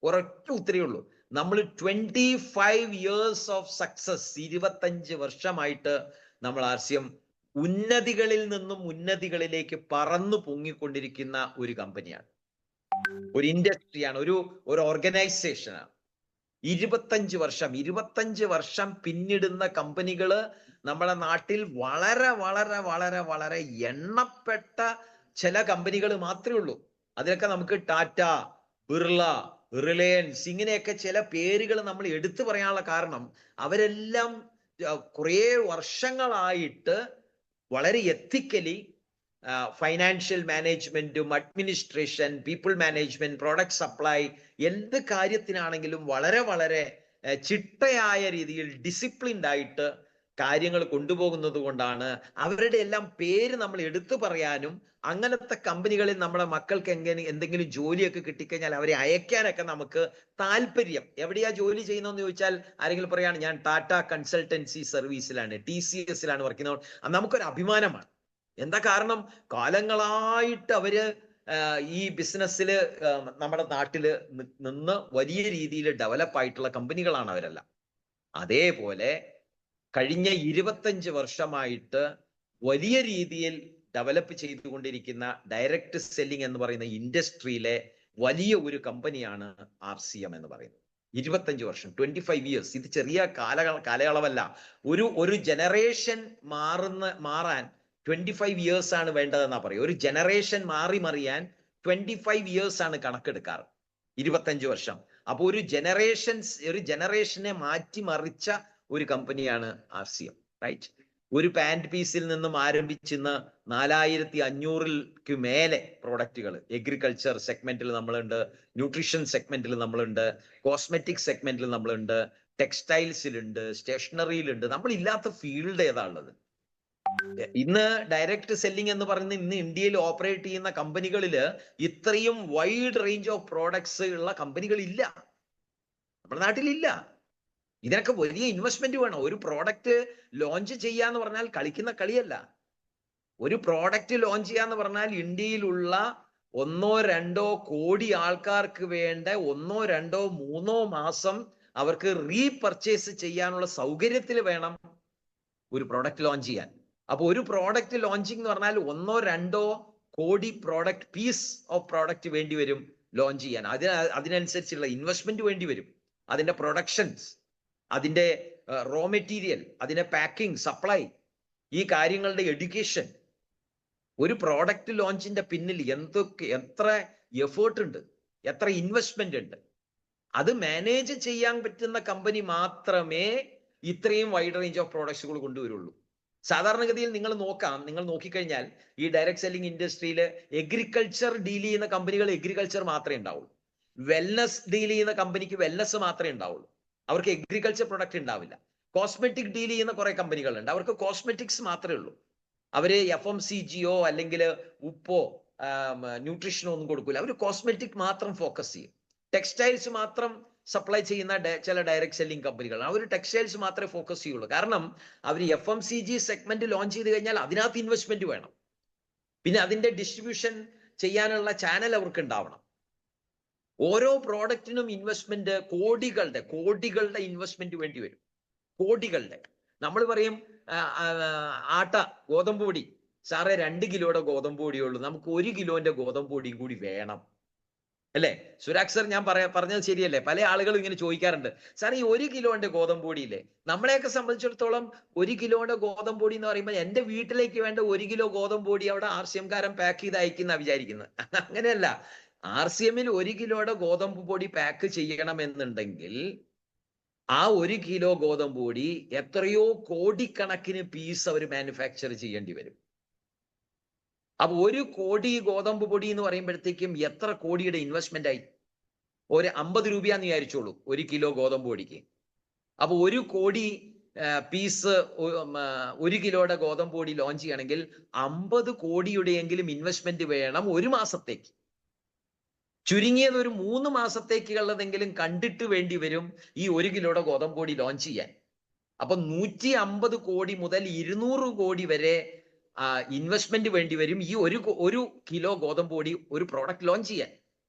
ഒരൊറ്റ ഉത്തരവേ ഉള്ളൂ. നമ്മൾ 25 years ഓഫ് സക്സസ്, 25 വർഷമായിട്ട് നമ്മൾ ആർസിഎം ഉന്നതികളിൽ നിന്നും ഉന്നതികളിലേക്ക് പറന്നു പൊങ്ങിക്കൊണ്ടിരിക്കുന്ന ഒരു കമ്പനിയാണ്, ഒരു ഇൻഡസ്ട്രിയാണ്, ഒരു ഓർഗനൈസേഷനാണ്. 25 വർഷം പിന്നിടുന്ന കമ്പനികള് നമ്മുടെ നാട്ടിൽ വളരെ വളരെ വളരെ വളരെ എണ്ണപ്പെട്ട ചില കമ്പനികൾ മാത്രമേ ഉള്ളൂ. അതിലൊക്കെ നമുക്ക് ടാറ്റ, ബിർള, റിലയൻസ്, ഇങ്ങനെയൊക്കെ ചില പേരുകൾ നമ്മൾ എടുത്തു പറയാനുള്ള കാരണം അവരെല്ലാം കുറേ വർഷങ്ങളായിട്ട് വളരെ എത്തിക്കലി ഫൈനാൻഷ്യൽ മാനേജ്മെന്റും administration, people management, product supply, എന്ത് കാര്യത്തിനാണെങ്കിലും വളരെ വളരെ ചിട്ടയായ രീതിയിൽ ഡിസിപ്ലിൻഡ് ആയിട്ട് കാര്യങ്ങൾ കൊണ്ടുപോകുന്നത് കൊണ്ടാണ് അവരുടെ എല്ലാം പേര് നമ്മൾ എടുത്തു പറയാനും, അങ്ങനത്തെ കമ്പനികളിൽ നമ്മുടെ മക്കൾക്ക് എന്തെങ്കിലും ജോലിയൊക്കെ കിട്ടിക്കഴിഞ്ഞാൽ അവരെ അയക്കാനൊക്കെ നമുക്ക് താല്പര്യം. എവിടെയാ ജോലി ചെയ്യുന്നതെന്ന് ചോദിച്ചാൽ ആരെങ്കിലും പറയാണ് ഞാൻ ടാറ്റ കൺസൾട്ടൻസി സർവീസിലാണ്, TCSലാണ് വർക്ക് ചെയ്യുന്നത്, നമുക്കൊരു അഭിമാനമാണ്. എന്താ കാരണം? കാലങ്ങളായിട്ട് അവര് ഈ ബിസിനസ്സിൽ നമ്മുടെ നാട്ടില് നിന്ന് വലിയ രീതിയിൽ ഡെവലപ്പ് ആയിട്ടുള്ള കമ്പനികളാണ് അവരെല്ലാം. അതേപോലെ കഴിഞ്ഞ 25 വർഷമായിട്ട് വലിയ രീതിയിൽ ഡെവലപ്പ് ചെയ്തുകൊണ്ടിരിക്കുന്ന ഡയറക്റ്റ് സെല്ലിംഗ് എന്ന് പറയുന്ന ഇൻഡസ്ട്രിയിലെ വലിയ ഒരു കമ്പനിയാണ് RCM എന്ന് പറയുന്നത്. 25 വർഷം, 25 ഇയേഴ്സ്. ഇത് ചെറിയ കാലയളവല്ല. ഒരു ജനറേഷൻ മാറാൻ 25 ഇയേഴ്സ് ആണ് വേണ്ടതെന്നാ പറയുക. ഒരു ജനറേഷൻ മറിയാൻ 25 ഇയേഴ്സ് ആണ് കണക്കെടുക്കാറ്. 25 വർഷം. അപ്പൊ ഒരു ജനറേഷനെ മാറ്റിമറിച്ച ഒരു കമ്പനിയാണ് RCM, റൈറ്റ്? ഒരു പാന്റ് പീസിൽ നിന്നും ആരംഭിച്ചിന്ന് 4500 മേലെ പ്രോഡക്റ്റുകൾ അഗ്രികൾച്ചർ സെഗ്മെന്റിൽ നമ്മളുണ്ട്, ന്യൂട്രീഷൻ സെഗ്മെന്റിൽ നമ്മളുണ്ട്, കോസ്മെറ്റിക് സെഗ്മെന്റിൽ നമ്മളുണ്ട്, ടെക്സ്റ്റൈൽസിലുണ്ട്, സ്റ്റേഷനറിയിലുണ്ട്. നമ്മൾ ഇല്ലാത്ത ഫീൽഡ് ഏതാ ഉള്ളത്? ഇന്ന് ഡയറക്റ്റ് സെല്ലിംഗ് എന്ന് പറയുന്ന ഇന്ന് ഇന്ത്യയിൽ ഓപ്പറേറ്റ് ചെയ്യുന്ന കമ്പനികളില് ഇത്രയും വൈഡ് റേഞ്ച് ഓഫ് പ്രോഡക്ട്സ് ഉള്ള കമ്പനികൾ ഇല്ല, നമ്മുടെ നാട്ടിലില്ല. ഇതിനൊക്കെ വലിയ ഇൻവെസ്റ്റ്മെന്റ് വേണം. ഒരു പ്രോഡക്റ്റ് ലോഞ്ച് ചെയ്യാന്ന് പറഞ്ഞാൽ കളിക്കുന്ന കളിയല്ല. ഒരു പ്രോഡക്റ്റ് ലോഞ്ച് ചെയ്യാന്ന് പറഞ്ഞാൽ ഇന്ത്യയിലുള്ള 1-2 കോടി ആൾക്കാർക്ക് വേണ്ട 1-2-3 മാസം അവർക്ക് റീപർച്ചേസ് ചെയ്യാനുള്ള സൗകര്യത്തിൽ വേണം ഒരു പ്രോഡക്റ്റ് ലോഞ്ച് ചെയ്യാൻ. അപ്പൊ ഒരു പ്രോഡക്റ്റ് ലോഞ്ചിങ് എന്ന് പറഞ്ഞാൽ 1-2 കോടി പ്രോഡക്റ്റ് പീസ് ഓഫ് പ്രോഡക്റ്റ് വേണ്ടി വരും ലോഞ്ച് ചെയ്യാൻ. അതിനനുസരിച്ചുള്ള ഇൻവെസ്റ്റ്മെന്റ് വേണ്ടി വരും. അതിന്റെ പ്രൊഡക്ഷൻസ്, അതിന്റെ റോ മെറ്റീരിയൽ, അതിന്റെ പാക്കിംഗ്, സപ്ലൈ, ഈ കാര്യങ്ങളുടെ എഡ്യൂക്കേഷൻ. ഒരു പ്രോഡക്റ്റ് ലോഞ്ചിന്റെ പിന്നിൽ എത്ര എഫേർട്ട് ഉണ്ട്, എത്ര ഇൻവെസ്റ്റ്മെന്റ് ഉണ്ട്. അത് മാനേജ് ചെയ്യാൻ പറ്റുന്ന കമ്പനി മാത്രമേ ഇത്രയും വൈഡ് റേഞ്ച് ഓഫ് പ്രോഡക്ട്സുകൾ കൊണ്ടുവരുള്ളൂ. സാധാരണഗതിയിൽ നിങ്ങൾ നോക്കിക്കഴിഞ്ഞാൽ ഈ ഡയറക്ട് സെല്ലിംഗ് ഇൻഡസ്ട്രിയിൽ അഗ്രികൾച്ചർ ഡീൽ ചെയ്യുന്ന കമ്പനികൾ അഗ്രികൾച്ചർ മാത്രമേ ഉണ്ടാവുള്ളൂ. വെൽനസ് ഡീൽ ചെയ്യുന്ന കമ്പനിക്ക് വെൽനസ് മാത്രമേ ഉണ്ടാവുള്ളൂ, അവർക്ക് അഗ്രികൾച്ചർ പ്രൊഡക്റ്റ് ഉണ്ടാവില്ല. കോസ്മെറ്റിക് ഡീൽ ചെയ്യുന്ന കുറെ കമ്പനികളുണ്ട്, അവർക്ക് കോസ്മെറ്റിക്സ് മാത്രമേ ഉള്ളൂ. അവര് FMCGയോ അല്ലെങ്കിൽ ഉപ്പോ ന്യൂട്രീഷനോ ഒന്നും കൊടുക്കില്ല, അവർ കോസ്മെറ്റിക് മാത്രം ഫോക്കസ് ചെയ്യും. ടെക്സ്റ്റൈൽസ് മാത്രം സപ്ലൈ ചെയ്യുന്ന ചില ഡയറക്ട് സെല്ലിംഗ് കമ്പനികൾ, അവർ ടെക്സ്റ്റൈൽസ് മാത്രമേ ഫോക്കസ് ചെയ്യുള്ളൂ. കാരണം അവർ FMCG സെഗ്മെന്റ് ലോഞ്ച് ചെയ്ത് കഴിഞ്ഞാൽ അതിനകത്ത് ഇൻവെസ്റ്റ്മെന്റ് വേണം, പിന്നെ അതിന്റെ ഡിസ്ട്രിബ്യൂഷൻ ചെയ്യാനുള്ള ചാനൽ അവർക്ക് ഉണ്ടാവണം. ഓരോ പ്രോഡക്റ്റിനും ഇൻവെസ്റ്റ്മെന്റ് കോടികളുടെ ഇൻവെസ്റ്റ്മെന്റ് വേണ്ടി വരും, കോടികളുടെ. നമ്മൾ പറയും ഗോതമ്പ് പൊടി, സാറേ 2 കിലോയുടെ ഗോതമ്പ് പൊടിയേ ഉള്ളൂ, നമുക്ക് 1 കിലോന്റെ ഗോതമ്പ് പൊടിയും കൂടി വേണം, അല്ലേ? സുരാഗ് സർ, ഞാൻ പറഞ്ഞത് ശരിയല്ലേ? പല ആളുകളും ഇങ്ങനെ ചോദിക്കാറുണ്ട്, സാർ ഈ 1 കിലോന്റെ ഗോതമ്പ് പൊടിയില്ലേ? നമ്മളെയൊക്കെ സംബന്ധിച്ചിടത്തോളം 1 കിലോയുടെ ഗോതമ്പ് പൊടി എന്ന് പറയുമ്പോൾ എന്റെ വീട്ടിലേക്ക് വേണ്ട 1 കിലോ ഗോതമ്പ് പൊടി അവിടെ RCM-കാരൻ പാക്ക് ചെയ്ത് അയക്കുന്ന വിചാരിക്കുന്നത്. അങ്ങനെയല്ല. RCM-ൽ 1 കിലോയുടെ ഗോതമ്പ് പൊടി പാക്ക് ചെയ്യണമെന്നുണ്ടെങ്കിൽ ആ 1 കിലോ ഗോതമ്പ് പൊടി എത്രയോ കോടിക്കണക്കിന് പീസ് അവർ മാനുഫാക്ചർ ചെയ്യേണ്ടി വരും. അപ്പൊ 1 കോടി ഗോതമ്പ് പൊടി എന്ന് പറയുമ്പോഴത്തേക്കും എത്ര കോടിയുടെ ഇൻവെസ്റ്റ്മെന്റ് ആയി? ഒരു 50 രൂപയാന്ന് വിചാരിച്ചോളൂ 1 കിലോ ഗോതമ്പ് പൊടിക്ക്. അപ്പൊ 1 കോടി പീസ് 1 കിലോയുടെ ഗോതമ്പ് പൊടി ലോഞ്ച് ചെയ്യണമെങ്കിൽ 50 കോടിയുടെയെങ്കിലും ഇൻവെസ്റ്റ്മെന്റ് വേണം ഒരു മാസത്തേക്ക്. ചുരുങ്ങിയത് ഒരു 3 മാസത്തേക്കുള്ളതെങ്കിലും കണ്ടിട്ട് വേണ്ടി വരും ഈ 1 കിലോയുടെ ഗോതമ്പ് പൊടി ലോഞ്ച് ചെയ്യാൻ. അപ്പൊ 150 കോടി മുതൽ 200 കോടി വരെ ഇൻവെസ്റ്റ്മെന്റ് വേണ്ടി വരും ഈ ഒരു കിലോ ഗോതമ്പ് പൊടി ഒരു പ്രോഡക്റ്റ് ലോഞ്ച് ചെയ്യാൻ.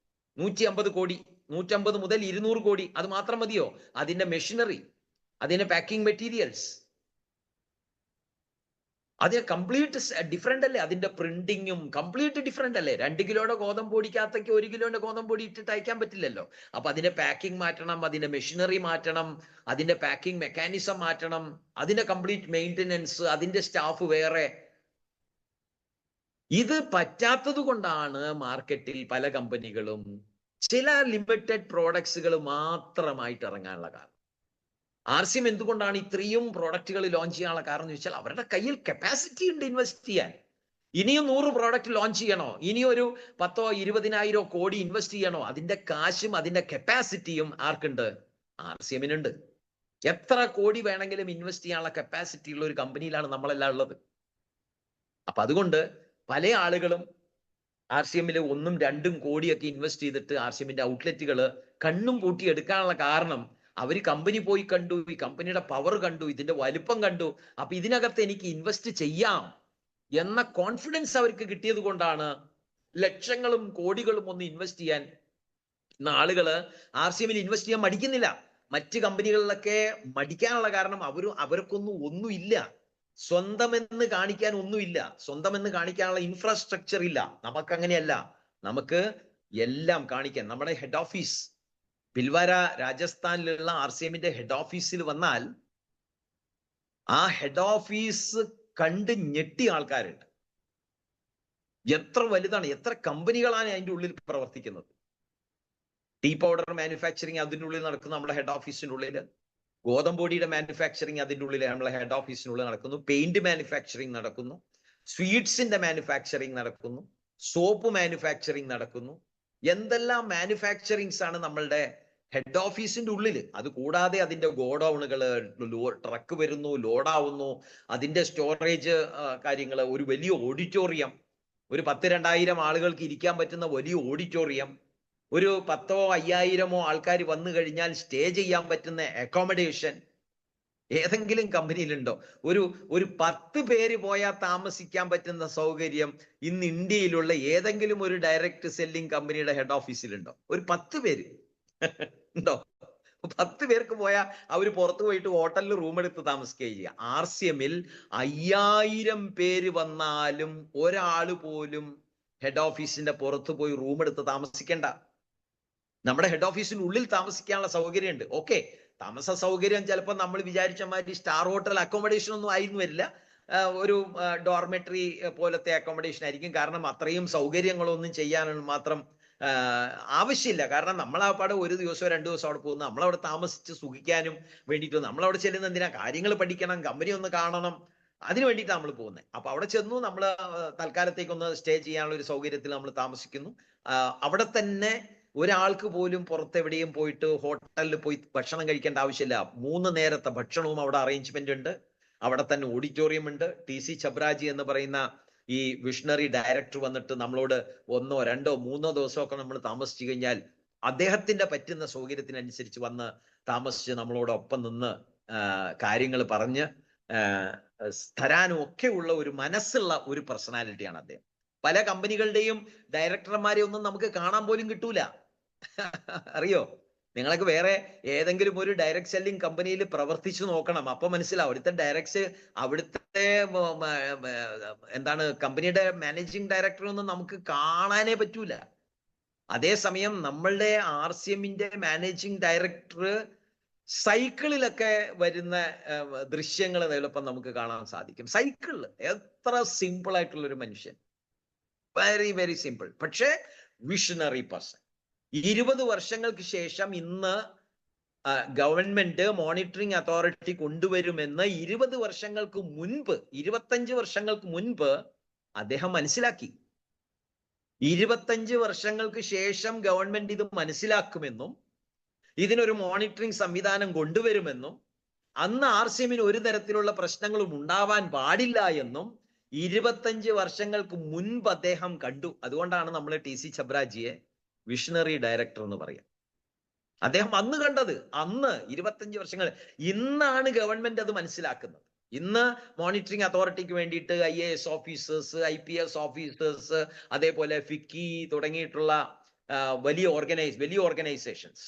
150 കോടി, 150 മുതൽ 200 കോടി. അത് മാത്രം മതിയോ? അതിന്റെ മെഷീനറി, അതിന്റെ പാക്കിംഗ് മെറ്റീരിയൽസ്, അത് കംപ്ലീറ്റ് ഡിഫറെന്റ് അല്ലേ? അതിന്റെ പ്രിന്റിങ്ങും കംപ്ലീറ്റ് ഡിഫറെന്റ് അല്ലേ? 2 കിലോയുടെ ഗോതമ്പ് പൊടിക്കകത്തേക്ക് 1 കിലോന്റെ ഗോതമ്പ് പൊടി ഇട്ടിട്ട് അയക്കാൻ പറ്റില്ലല്ലോ. അപ്പൊ അതിന്റെ പാക്കിംഗ് മാറ്റണം, അതിന്റെ മെഷീനറി മാറ്റണം, അതിന്റെ പാക്കിംഗ് മെക്കാനിസം മാറ്റണം, അതിന്റെ കംപ്ലീറ്റ് മെയിൻ്റെനൻസ്, അതിന്റെ സ്റ്റാഫ് വേറെ. ഇത് പറ്റാത്തത് കൊണ്ടാണ് മാർക്കറ്റിൽ പല കമ്പനികളും ചില ലിമിറ്റഡ് പ്രോഡക്ട്സുകൾ മാത്രമായിട്ട് ഇറങ്ങാനുള്ള കാരണം. RCM എന്തുകൊണ്ടാണ് ഇത്രയും പ്രോഡക്റ്റുകൾ ലോഞ്ച് ചെയ്യാനുള്ള കാരണം എന്ന് ചോദിച്ചാൽ അവരുടെ കയ്യിൽ കപ്പാസിറ്റി ഉണ്ട് ഇൻവെസ്റ്റ് ചെയ്യാൻ. ഇനിയും 100 പ്രോഡക്റ്റ് ലോഞ്ച് ചെയ്യണോ, ഇനിയൊരു 10,000-20,000 കോടി ഇൻവെസ്റ്റ് ചെയ്യണോ, അതിന്റെ കാശും അതിന്റെ കപ്പാസിറ്റിയും ആർക്കുണ്ട്? RCMനുണ്ട്. എത്ര കോടി വേണമെങ്കിലും ഇൻവെസ്റ്റ് ചെയ്യാനുള്ള കപ്പാസിറ്റി ഉള്ള ഒരു കമ്പനിയിലാണ് നമ്മളെല്ലാം ഉള്ളത്. അപ്പൊ അതുകൊണ്ട് പല ആളുകളും RCMൽ 1-2 കോടിയൊക്കെ ഇൻവെസ്റ്റ് ചെയ്തിട്ട് RCMന്റെ ഔട്ട്ലെറ്റുകൾ കണ്ണും പൂട്ടി എടുക്കാനുള്ള കാരണം അവർ കമ്പനി പോയി കണ്ടു, ഈ കമ്പനിയുടെ പവർ കണ്ടു, ഇതിന്റെ വലുപ്പം കണ്ടു. അപ്പൊ ഇതിനകത്ത് എനിക്ക് ഇൻവെസ്റ്റ് ചെയ്യാം എന്ന കോൺഫിഡൻസ് അവർക്ക് കിട്ടിയത് കൊണ്ടാണ് ലക്ഷങ്ങളും കോടികളും ഒന്ന് ഇൻവെസ്റ്റ് ചെയ്യാൻ ഇന്ന് ആളുകള് RCMൽ ഇൻവെസ്റ്റ് ചെയ്യാൻ മടിക്കുന്നില്ല. മറ്റ് കമ്പനികളിലൊക്കെ മടിക്കാനുള്ള കാരണം അവർക്കൊന്നും ഒന്നുമില്ല, സ്വന്തമെന്ന് കാണിക്കാൻ ഒന്നുമില്ല, സ്വന്തമെന്ന് കാണിക്കാനുള്ള ഇൻഫ്രാസ്ട്രക്ചർ ഇല്ല. നമുക്ക് അങ്ങനെയല്ല, നമുക്ക് എല്ലാം കാണിക്കാൻ. നമ്മുടെ ഹെഡ് ഓഫീസ് ഭിൽവാര രാജസ്ഥാനിലുള്ള RCMന്റെ ഹെഡ് ഓഫീസിൽ വന്നാൽ ആ ഹെഡ് ഓഫീസ് കണ്ട് ഞെട്ടിയ ആൾക്കാരുണ്ട്. എത്ര വലുതാണ്, എത്ര കമ്പനികളാണ് അതിൻ്റെ ഉള്ളിൽ പ്രവർത്തിക്കുന്നത്. ടീ പൗഡർ മാനുഫാക്ചറിങ് അതിൻ്റെ ഉള്ളിൽ നടക്കുന്നു നമ്മുടെ ഹെഡ് ഓഫീസിൻ്റെ ഉള്ളിൽ. ഗോതമ്പൊടിയുടെ മാനുഫാക്ചറിങ് അതിൻ്റെ ഉള്ളിൽ നമ്മളെ ഹെഡ് ഓഫീസിനുള്ളിൽ നടക്കുന്നു. പെയിന്റ് മാനുഫാക്ചറിങ് നടക്കുന്നു. സ്വീറ്റ്സിന്റെ മാനുഫാക്ചറിങ് നടക്കുന്നു. സോപ്പ് മാനുഫാക്ചറിങ് നടക്കുന്നു. എന്തെല്ലാം മാനുഫാക്ചറിങ്സ് ആണ് നമ്മളുടെ ഹെഡ് ഓഫീസിന്റെ ഉള്ളിൽ. അത് കൂടാതെ അതിന്റെ ഗോഡൌണുകള്, ട്രക്ക് വരുന്നു, ലോഡാവുന്നു, അതിന്റെ സ്റ്റോറേജ് കാര്യങ്ങൾ, ഒരു വലിയ ഓഡിറ്റോറിയം, ഒരു 10,000-2,000 ആളുകൾക്ക് ഇരിക്കാൻ പറ്റുന്ന വലിയ ഓഡിറ്റോറിയം, ഒരു 10,000-5,000 ആൾക്കാർ വന്നു കഴിഞ്ഞാൽ സ്റ്റേ ചെയ്യാൻ പറ്റുന്ന അക്കോമഡേഷൻ ഏതെങ്കിലും കമ്പനിയിലുണ്ടോ? ഒരു 10 പേര് പോയാൽ താമസിക്കാൻ പറ്റുന്ന സൗകര്യം ഇന്ന് ഇന്ത്യയിലുള്ള ഏതെങ്കിലും ഒരു ഡയറക്റ്റ് സെല്ലിംഗ് കമ്പനിയുടെ ഹെഡ് ഓഫീസിലുണ്ടോ? ഒരു 10 പേര് ഉണ്ടോ? 10 പേർക്ക് പോയാൽ അവർ പുറത്തു പോയിട്ട് ഹോട്ടലിൽ റൂം എടുത്ത് താമസിക്കുകയും ചെയ്യുക. RCMൽ 5,000 പേര് വന്നാലും ഒരാള് പോലും ഹെഡ് ഓഫീസിന്റെ പുറത്ത് പോയി റൂം എടുത്ത് താമസിക്കേണ്ട. നമ്മുടെ ഹെഡ് ഓഫീസിന്റെ ഉള്ളിൽ താമസിക്കാനുള്ള സൗകര്യമുണ്ട്. ഓക്കെ, താമസ സൗകര്യം ചിലപ്പോൾ നമ്മൾ വിചാരിച്ച മാതിരി സ്റ്റാർ ഹോട്ടൽ അക്കോമഡേഷൻ ഒന്നും ആയിരുന്നു വരില്ല, ഒരു ഡോർമെട്രി പോലത്തെ അക്കോമഡേഷൻ ആയിരിക്കും. കാരണം അത്രയും സൗകര്യങ്ങളൊന്നും ചെയ്യാൻ മാത്രം ആവശ്യമില്ല. കാരണം നമ്മളാപ്പാടെ ഒരു ദിവസമോ 2 ദിവസം അവിടെ പോകുന്നു, നമ്മളവിടെ താമസിച്ച് സുഖിക്കാനും വേണ്ടിയിട്ട്. നമ്മളവിടെ ചെല്ലുന്ന എന്തിനാ? കാര്യങ്ങൾ പഠിക്കണം, കമ്പനി ഒന്ന് കാണണം, അതിന് വേണ്ടിയിട്ട് നമ്മൾ പോകുന്നത്. അപ്പൊ അവിടെ ചെന്നു നമ്മൾ തൽക്കാലത്തേക്കൊന്ന് സ്റ്റേ ചെയ്യാനുള്ള ഒരു സൗകര്യത്തിൽ നമ്മൾ താമസിക്കുന്നു. അവിടെ തന്നെ ഒരാൾക്ക് പോലും പുറത്തെവിടെയും പോയിട്ട് ഹോട്ടലിൽ പോയി ഭക്ഷണം കഴിക്കേണ്ട ആവശ്യമില്ല. 3 നേരത്തെ ഭക്ഷണവും അവിടെ അറേഞ്ച്മെന്റ് ഉണ്ട്. അവിടെ തന്നെ ഓഡിറ്റോറിയം ഉണ്ട്. TC ഛബ്രാജി എന്ന് പറയുന്ന ഈ വിഷണറി ഡയറക്ടർ വന്നിട്ട് നമ്മളോട് 1, 2, 3 ദിവസമൊക്കെ നമ്മൾ താമസിച്ചു കഴിഞ്ഞാൽ അദ്ദേഹത്തിന്റെ പറ്റുന്ന സൗകര്യത്തിനനുസരിച്ച് വന്ന് താമസിച്ച് നമ്മളോടൊപ്പം നിന്ന് കാര്യങ്ങൾ പറഞ്ഞ് തരാനും ഒക്കെ ഉള്ള ഒരു മനസ്സുള്ള ഒരു പേഴ്സണാലിറ്റിയാണ് അദ്ദേഹം. പല കമ്പനികളുടെയും ഡയറക്ടർമാരെ ഒന്നും നമുക്ക് കാണാൻ പോലും കിട്ടൂല. അറിയോ? നിങ്ങൾക്ക് വേറെ ഏതെങ്കിലും ഒരു ഡയറക്ട് സെല്ലിംഗ് കമ്പനിയിൽ പ്രവർത്തിച്ചു നോക്കണം, അപ്പൊ മനസ്സിലാവും. അവിടുത്തെ എന്താണ് കമ്പനിയുടെ മാനേജിങ് ഡയറക്ടറൊന്നും നമുക്ക് കാണാനേ പറ്റൂല. അതേസമയം നമ്മളുടെ RCMന്റെ മാനേജിങ് ഡയറക്ടർ സൈക്കിളിലൊക്കെ വരുന്ന ദൃശ്യങ്ങൾ എളുപ്പം നമുക്ക് കാണാൻ സാധിക്കും. സൈക്കിളിൽ എത്ര സിമ്പിൾ ആയിട്ടുള്ള ഒരു മനുഷ്യൻ, വെരി വെരി സിമ്പിൾ, പക്ഷേ വിഷണറി പേഴ്സൺ. 20 വർഷങ്ങൾക്ക് ശേഷം ഇന്ന് ഗവൺമെന്റ് മോണിറ്ററിംഗ് അതോറിറ്റി കൊണ്ടുവരുമെന്ന് 20 വർഷങ്ങൾക്ക് മുൻപ്, 25 വർഷങ്ങൾക്ക് മുൻപ് അദ്ദേഹം മനസ്സിലാക്കി. 25 വർഷങ്ങൾക്ക് ശേഷം ഗവൺമെന്റ് ഇത് മനസ്സിലാക്കുമെന്നും ഇതിനൊരു മോണിറ്ററിംഗ് സംവിധാനം കൊണ്ടുവരുമെന്നും അന്ന് RCMന് ഒരു തരത്തിലുള്ള പ്രശ്നങ്ങളും ഉണ്ടാവാൻ പാടില്ല എന്നും 25 വർഷങ്ങൾക്ക് മുൻപ് അദ്ദേഹം കണ്ടു. അതുകൊണ്ടാണ് നമ്മൾ TC ഛബ്രാജിയെ വിഷണറി ഡയറക്ടർ എന്ന് പറയാം. അദ്ദേഹം അന്ന് കണ്ടത്, അന്ന് 25 വർഷങ്ങൾ. ഇന്നാണ് ഗവൺമെന്റ് അത് മനസ്സിലാക്കുന്നത്. ഇന്ന് മോണിറ്ററിംഗ് അതോറിറ്റിക്ക് വേണ്ടിയിട്ട് IAS ഓഫീസേഴ്സ്, IPS ഓഫീസേഴ്സ്, അതേപോലെ FICCI തുടങ്ങിയിട്ടുള്ള വലിയ ഓർഗനൈസേഷൻസ്,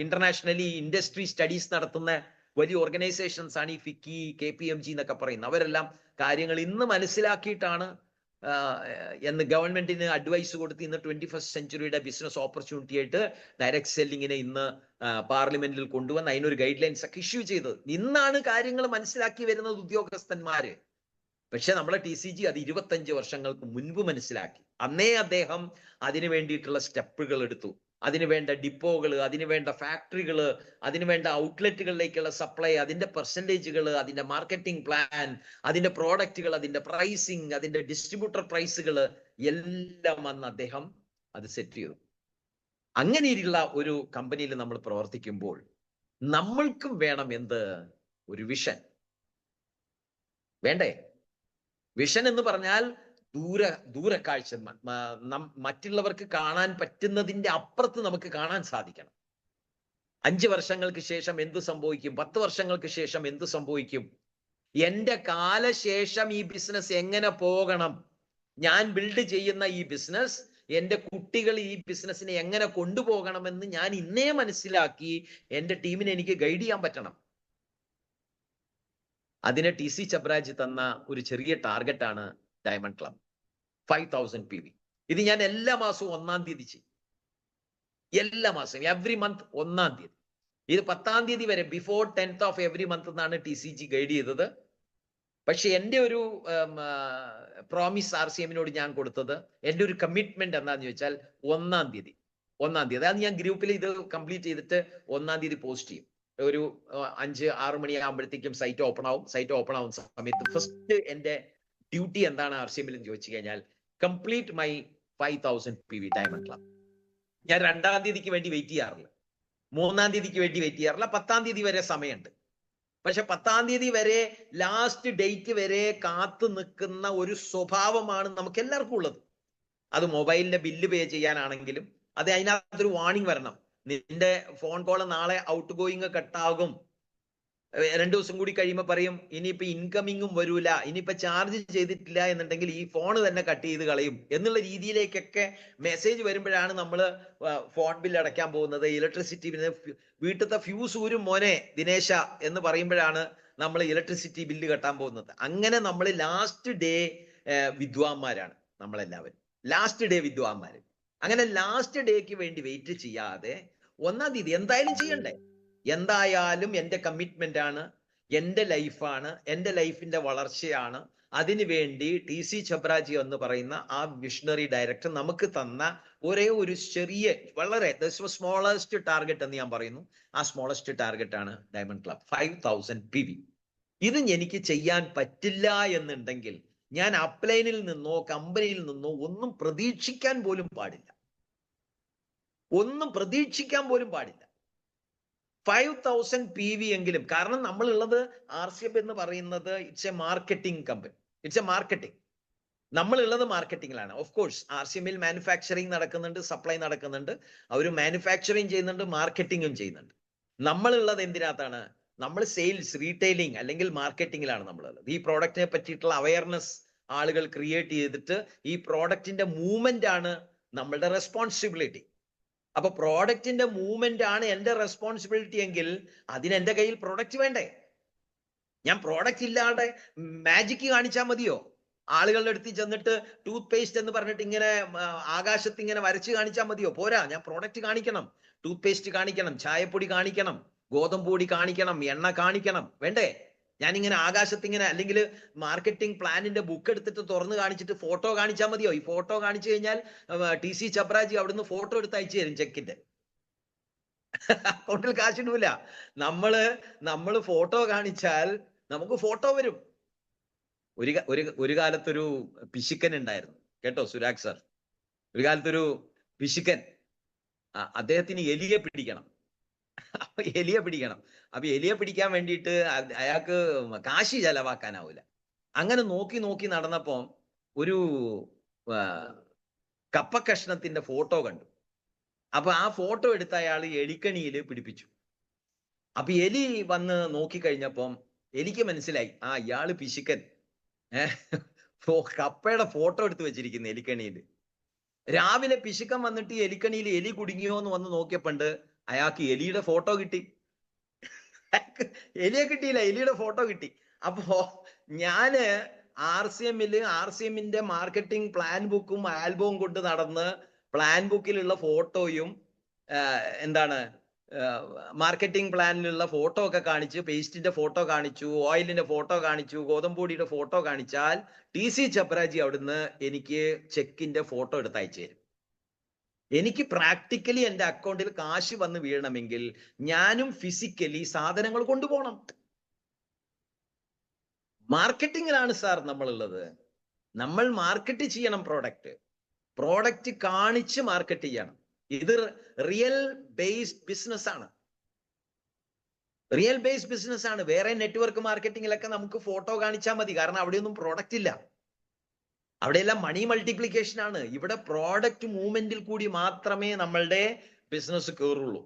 ഇന്റർനാഷണലി ഇൻഡസ്ട്രി സ്റ്റഡീസ് നടത്തുന്ന വലിയ ഓർഗനൈസേഷൻസ് ആണ് ഈ FICCI, KPMG എന്നൊക്കെ പറയുന്നത്. അവരെല്ലാം കാര്യങ്ങൾ ഇന്ന് മനസ്സിലാക്കിയിട്ടാണ് എന്ന് ഗവൺമെന്റിന് അഡ്വൈസ് കൊടുത്ത് ഇന്ന് 21st സെഞ്ചുറിയുടെ ബിസിനസ് ഓപ്പർച്യൂണിറ്റി ആയിട്ട് ഡയറക്ട് സെല്ലിങ്ങിനെ ഇന്ന് പാർലമെന്റിൽ കൊണ്ടുവന്ന് അതിനൊരു ഗൈഡ് ലൈൻസ് ഒക്കെ ഇഷ്യൂ ചെയ്തത്. ഇന്നാണ് കാര്യങ്ങൾ മനസ്സിലാക്കി വരുന്നത് ഉദ്യോഗസ്ഥന്മാര്. പക്ഷെ നമ്മളെ TCG അത് 25 വർഷങ്ങൾക്ക് മുൻപ് മനസ്സിലാക്കി. അന്നേ അദ്ദേഹം അതിനു വേണ്ടിയിട്ടുള്ള സ്റ്റെപ്പുകൾ എടുത്തു. അതിനുവേണ്ട ഡിപ്പോകൾ, അതിനുവേണ്ട ഫാക്ടറികൾ, അതിനുവേണ്ട ഔട്ട്ലെറ്റുകളിലേക്കുള്ള സപ്ലൈ, അതിന്റെ പെർസെൻറ്റേജുകൾ, അതിന്റെ മാർക്കറ്റിംഗ് പ്ലാൻ, അതിന്റെ പ്രോഡക്റ്റുകൾ, അതിന്റെ പ്രൈസിങ്, അതിന്റെ ഡിസ്ട്രിബ്യൂട്ടർ പ്രൈസുകൾ എല്ലാം വന്ന് അദ്ദേഹം അത് സെറ്റ് ചെയ്തു. അങ്ങനെയുള്ള ഒരു കമ്പനിയിൽ നമ്മൾ പ്രവർത്തിക്കുമ്പോൾ നമ്മൾക്കും വേണം എന്ത്? ഒരു വിഷൻ വേണ്ടേ? വിഷൻ എന്ന് പറഞ്ഞാൽ ദൂരക്കാഴ്ച, മറ്റുള്ളവർക്ക് കാണാൻ പറ്റുന്നതിന്റെ അപ്പുറത്ത് നമുക്ക് കാണാൻ സാധിക്കണം. 5 വർഷങ്ങൾക്ക് ശേഷം എന്ത് സംഭവിക്കും? 10 വർഷങ്ങൾക്ക് ശേഷം എന്ത് സംഭവിക്കും? എന്റെ കാലശേഷം ഈ ബിസിനസ് എങ്ങനെ പോകണം? ഞാൻ ബിൽഡ് ചെയ്യുന്ന ഈ ബിസിനസ്, എന്റെ കുട്ടികൾ ഈ ബിസിനസിനെ എങ്ങനെ കൊണ്ടുപോകണമെന്ന് ഞാൻ ഇന്നേ മനസ്സിലാക്കി എന്റെ ടീമിനെ എനിക്ക് ഗൈഡ് ചെയ്യാൻ പറ്റണം. അതിന് TC ചബ്രാജ് തന്ന ഒരു ചെറിയ ടാർഗറ്റാണ് ഡയമണ്ട് ക്ലബ് 5000 PV. ഇത് ഞാൻ എല്ലാ മാസവും 1-ാം തീയതി ചെയ്യും. എല്ലാ മാസവും, എവറി മന്ത് 1-ാം തീയതി. ഇത് 10-ാം തീയതി വരെ, before 10th of every month എന്നാണ് TCG ഗൈഡ് ചെയ്തത്. പക്ഷെ എൻ്റെ ഒരു പ്രോമിസ് RCMനോട് ഞാൻ കൊടുത്തത്, എൻ്റെ ഒരു കമ്മിറ്റ്മെന്റ് എന്താന്ന് ചോദിച്ചാൽ 1-ാം തീയതി. അത് ഞാൻ ഗ്രൂപ്പിൽ ഇത് കംപ്ലീറ്റ് ചെയ്തിട്ട് 1-ാം തീയതി പോസ്റ്റ് ചെയ്യും. ഒരു 5-6 മണിയാകുമ്പോഴത്തേക്കും സൈറ്റ് ഓപ്പൺ ആവും. സൈറ്റ് ഓപ്പൺ ആവുന്ന സമയത്ത് ഫസ്റ്റ് എൻ്റെ ഡ്യൂട്ടി എന്താണ് RCMൽ എന്ന് ചോദിച്ചു കഴിഞ്ഞാൽ, complete my 5000 PV diamond club. ഞാൻ 2-ാം തീയതിക്ക് വേണ്ടി വെയിറ്റ് ചെയ്യാറില്ല, 3-ാം തീയതിക്ക് വേണ്ടി വെയിറ്റ് ചെയ്യാറില്ല. 10-ാം തീയതി വരെ സമയമുണ്ട്. പക്ഷെ 10-ാം തീയതി വരെ, ലാസ്റ്റ് ഡേറ്റ് വരെ കാത്തു നിൽക്കുന്ന ഒരു സ്വഭാവമാണ് നമുക്ക് എല്ലാവർക്കും ഉള്ളത്. അത് മൊബൈലിന്റെ ബില്ല് പേ ചെയ്യാനാണെങ്കിലും അത് അതിനകത്തൊരു വാർണിംഗ് വരണം. നിന്റെ ഫോൺ കോൾ നാളെ ഔട്ട് ഗോയിങ് കട്ടാകും, 2 ദിവസം കൂടി കഴിയുമ്പോൾ പറയും ഇനിയിപ്പോ ഇൻകമിങ്ങും വരൂല, ഇനിയിപ്പോ ചാർജ് ചെയ്തിട്ടില്ല എന്നുണ്ടെങ്കിൽ ഈ ഫോൺ തന്നെ കട്ട് ചെയ്ത് കളയും എന്നുള്ള രീതിയിലേക്കൊക്കെ മെസ്സേജ് വരുമ്പോഴാണ് നമ്മൾ ഫോൺ ബില്ല് അടയ്ക്കാൻ പോകുന്നത്. ഇലക്ട്രിസിറ്റി വീട്ടിലത്തെ ഫ്യൂസ് ഊരും മോനെ ദിനേശ എന്ന് പറയുമ്പോഴാണ് നമ്മൾ ഇലക്ട്രിസിറ്റി ബില്ല് കെട്ടാൻ പോകുന്നത്. അങ്ങനെ നമ്മൾ ലാസ്റ്റ് ഡേ വിദ്വാന്മാരാണ് നമ്മളെല്ലാവരും, ലാസ്റ്റ് ഡേ വിദ്വാന്മാര്. അങ്ങനെ ലാസ്റ്റ് ഡേക്ക് വേണ്ടി വെയിറ്റ് ചെയ്യാതെ 1-ാം തീയതി എന്തായാലും ചെയ്യണ്ടേ? എന്തായാലും എൻ്റെ കമ്മിറ്റ്മെന്റ് ആണ്, എൻ്റെ ലൈഫാണ്, എൻ്റെ ലൈഫിന്റെ വളർച്ചയാണ്. അതിനുവേണ്ടി TC ചബ്രാജി എന്ന് പറയുന്ന ആ വിഷണറി ഡയറക്ടർ നമുക്ക് തന്ന ഒരേ ഒരു ചെറിയ, വളരെ സ്മോളസ്റ്റ് ടാർഗറ്റ് എന്ന് ഞാൻ പറയുന്നു. ആ സ്മോളസ്റ്റ് ടാർഗറ്റ് ആണ് ഡയമണ്ട് ക്ലബ് 5000 PV. ഇത് എനിക്ക് ചെയ്യാൻ പറ്റില്ല എന്നുണ്ടെങ്കിൽ ഞാൻ അപ്ലൈനിൽ നിന്നോ കമ്പനിയിൽ നിന്നോ ഒന്നും പ്രതീക്ഷിക്കാൻ പോലും പാടില്ല. 5000 PV എങ്കിലും. കാരണം നമ്മളുള്ളത് RCM എന്ന് പറയുന്നത് it's A marketing company, it's A marketing. നമ്മളുള്ളത് മാർക്കറ്റിംഗിലാണ്. ഓഫ് കോഴ്സ് RCMൽ മാനുഫാക്ചറിങ് നടക്കുന്നുണ്ട്, സപ്ലൈ നടക്കുന്നുണ്ട്, അവർ മാനുഫാക്ചറിങ് ചെയ്യുന്നുണ്ട്, മാർക്കറ്റിംഗും ചെയ്യുന്നുണ്ട്. നമ്മളുള്ളത് എന്തിനകത്താണ്? നമ്മൾ സെയിൽസ്, റീറ്റെയിലിംഗ് അല്ലെങ്കിൽ മാർക്കറ്റിംഗിലാണ് നമ്മളുള്ളത്. ഈ പ്രോഡക്റ്റിനെ പറ്റിയിട്ടുള്ള അവയർനെസ് ആളുകൾ ക്രിയേറ്റ് ചെയ്തിട്ട് ഈ പ്രോഡക്റ്റിന്റെ മൂവ്മെന്റ് ആണ് നമ്മളുടെ റെസ്പോൺസിബിലിറ്റി. അപ്പൊ പ്രോഡക്റ്റിന്റെ മൂവ്മെന്റ് ആണ് എന്റെ റെസ്പോൺസിബിലിറ്റി എങ്കിൽ അതിന് എന്റെ കയ്യിൽ പ്രോഡക്റ്റ് വേണ്ടേ? ഞാൻ പ്രോഡക്റ്റ് ഇല്ലാതെ മാജിക് കാണിച്ചാൽ മതിയോ? ആളുകളുടെ അടുത്ത് ചെന്നിട്ട് ടൂത്ത് പേസ്റ്റ് എന്ന് പറഞ്ഞിട്ട് ഇങ്ങനെ ആകാശത്ത് ഇങ്ങനെ വരച്ച് കാണിച്ചാൽ മതിയോ? പോരാ, ഞാൻ പ്രോഡക്റ്റ് കാണിക്കണം. ടൂത്ത് പേസ്റ്റ് കാണിക്കണം, ചായപ്പൊടി കാണിക്കണം, ഗോതമ്പ് പൊടി കാണിക്കണം, എണ്ണ കാണിക്കണം, വേണ്ടേ? ഞാനിങ്ങനെ ആകാശത്ത് ഇങ്ങനെ, അല്ലെങ്കിൽ മാർക്കറ്റിംഗ് പ്ലാനിന്റെ ബുക്ക് എടുത്തിട്ട് തുറന്ന് കാണിച്ചിട്ട് ഫോട്ടോ കാണിച്ചാൽ മതിയോ? ഈ ഫോട്ടോ കാണിച്ചു കഴിഞ്ഞാൽ TC ചബ്രാജി അവിടുന്ന് ഫോട്ടോ എടുത്ത് അയച്ചു തരും ചെക്കിന്റെ. അക്കൗണ്ടിൽ കാശിടൂല. നമ്മള് ഫോട്ടോ കാണിച്ചാൽ നമുക്ക് ഫോട്ടോ വരും. ഒരു കാലത്തൊരു പിശുക്കൻ ഉണ്ടായിരുന്നു കേട്ടോ, സുരാഗ് സാർ. ഒരു കാലത്തൊരു പിശുക്കൻ, അദ്ദേഹത്തിന് എലിയെ പിടിക്കണം. അപ്പൊ എലിയെ പിടിക്കാൻ വേണ്ടിയിട്ട് അയാൾക്ക് കാശി ചെലവാക്കാനാവൂല. അങ്ങനെ നോക്കി നടന്നപ്പോ ഒരു കപ്പക്കഷ്ണത്തിന്റെ ഫോട്ടോ കണ്ടു. അപ്പൊ ആ ഫോട്ടോ എടുത്ത അയാൾ എലിക്കണിയിൽ പിടിപ്പിച്ചു. അപ്പൊ എലി വന്ന് നോക്കിക്കഴിഞ്ഞപ്പം എനിക്ക് മനസ്സിലായി, ഇയാള് പിശുക്കൻ കപ്പയുടെ ഫോട്ടോ എടുത്ത് വെച്ചിരിക്കുന്നു എലിക്കണിയിൽ. രാവിലെ പിശുക്കൻ വന്നിട്ട് എലിക്കണിയിൽ എലി കുടുങ്ങിയോ എന്ന് വന്ന് നോക്കിയപ്പണ്ട് അയാൾക്ക് എലിയുടെ ഫോട്ടോ കിട്ടി. എലിയെ കിട്ടിയില്ല, എലിയുടെ ഫോട്ടോ കിട്ടി. അപ്പോ ഞാന് RCMന്റെ മാർക്കറ്റിംഗ് പ്ലാൻ ബുക്കും ആൽബവും കൊണ്ട് നടന്ന് പ്ലാൻ ബുക്കിലുള്ള ഫോട്ടോയും മാർക്കറ്റിംഗ് പ്ലാനിലുള്ള ഫോട്ടോ ഒക്കെ കാണിച്ചു, പേസ്റ്റിന്റെ ഫോട്ടോ കാണിച്ചു, ഓയിലിന്റെ ഫോട്ടോ കാണിച്ചു, ഗോതമ്പൊടിയുടെ ഫോട്ടോ കാണിച്ചാൽ TC ചബ്രാജി അവിടുന്ന് എനിക്ക് ചെക്കിന്റെ ഫോട്ടോ എടുത്ത് അയച്ചു തരും. എനിക്ക് പ്രാക്ടിക്കലി എൻ്റെ അക്കൗണ്ടിൽ കാശ് വന്ന് വീഴണമെങ്കിൽ ഞാനും ഫിസിക്കലി സാധനങ്ങൾ കൊണ്ടുപോകണം. മാർക്കറ്റിങ്ങിലാണ് സാർ നമ്മളുള്ളത്. നമ്മൾ മാർക്കറ്റ് ചെയ്യണം, പ്രോഡക്റ്റ് കാണിച്ച് മാർക്കറ്റ് ചെയ്യണം. ഇത് റിയൽ ബേസ്ഡ് ബിസിനസ് ആണ്. വേറെ നെറ്റ്വർക്ക് മാർക്കറ്റിങ്ങിലൊക്കെ നമുക്ക് ഫോട്ടോ കാണിച്ചാൽ മതി, കാരണം അവിടെയൊന്നും പ്രോഡക്റ്റ് ഇല്ല. അവിടെയെല്ലാം മണി മൾട്ടിപ്ലിക്കേഷൻ ആണ്. ഇവിടെ പ്രോഡക്റ്റ് മൂവ്മെന്റിൽ കൂടി മാത്രമേ നമ്മളുടെ ബിസിനസ് കയറുള്ളൂ.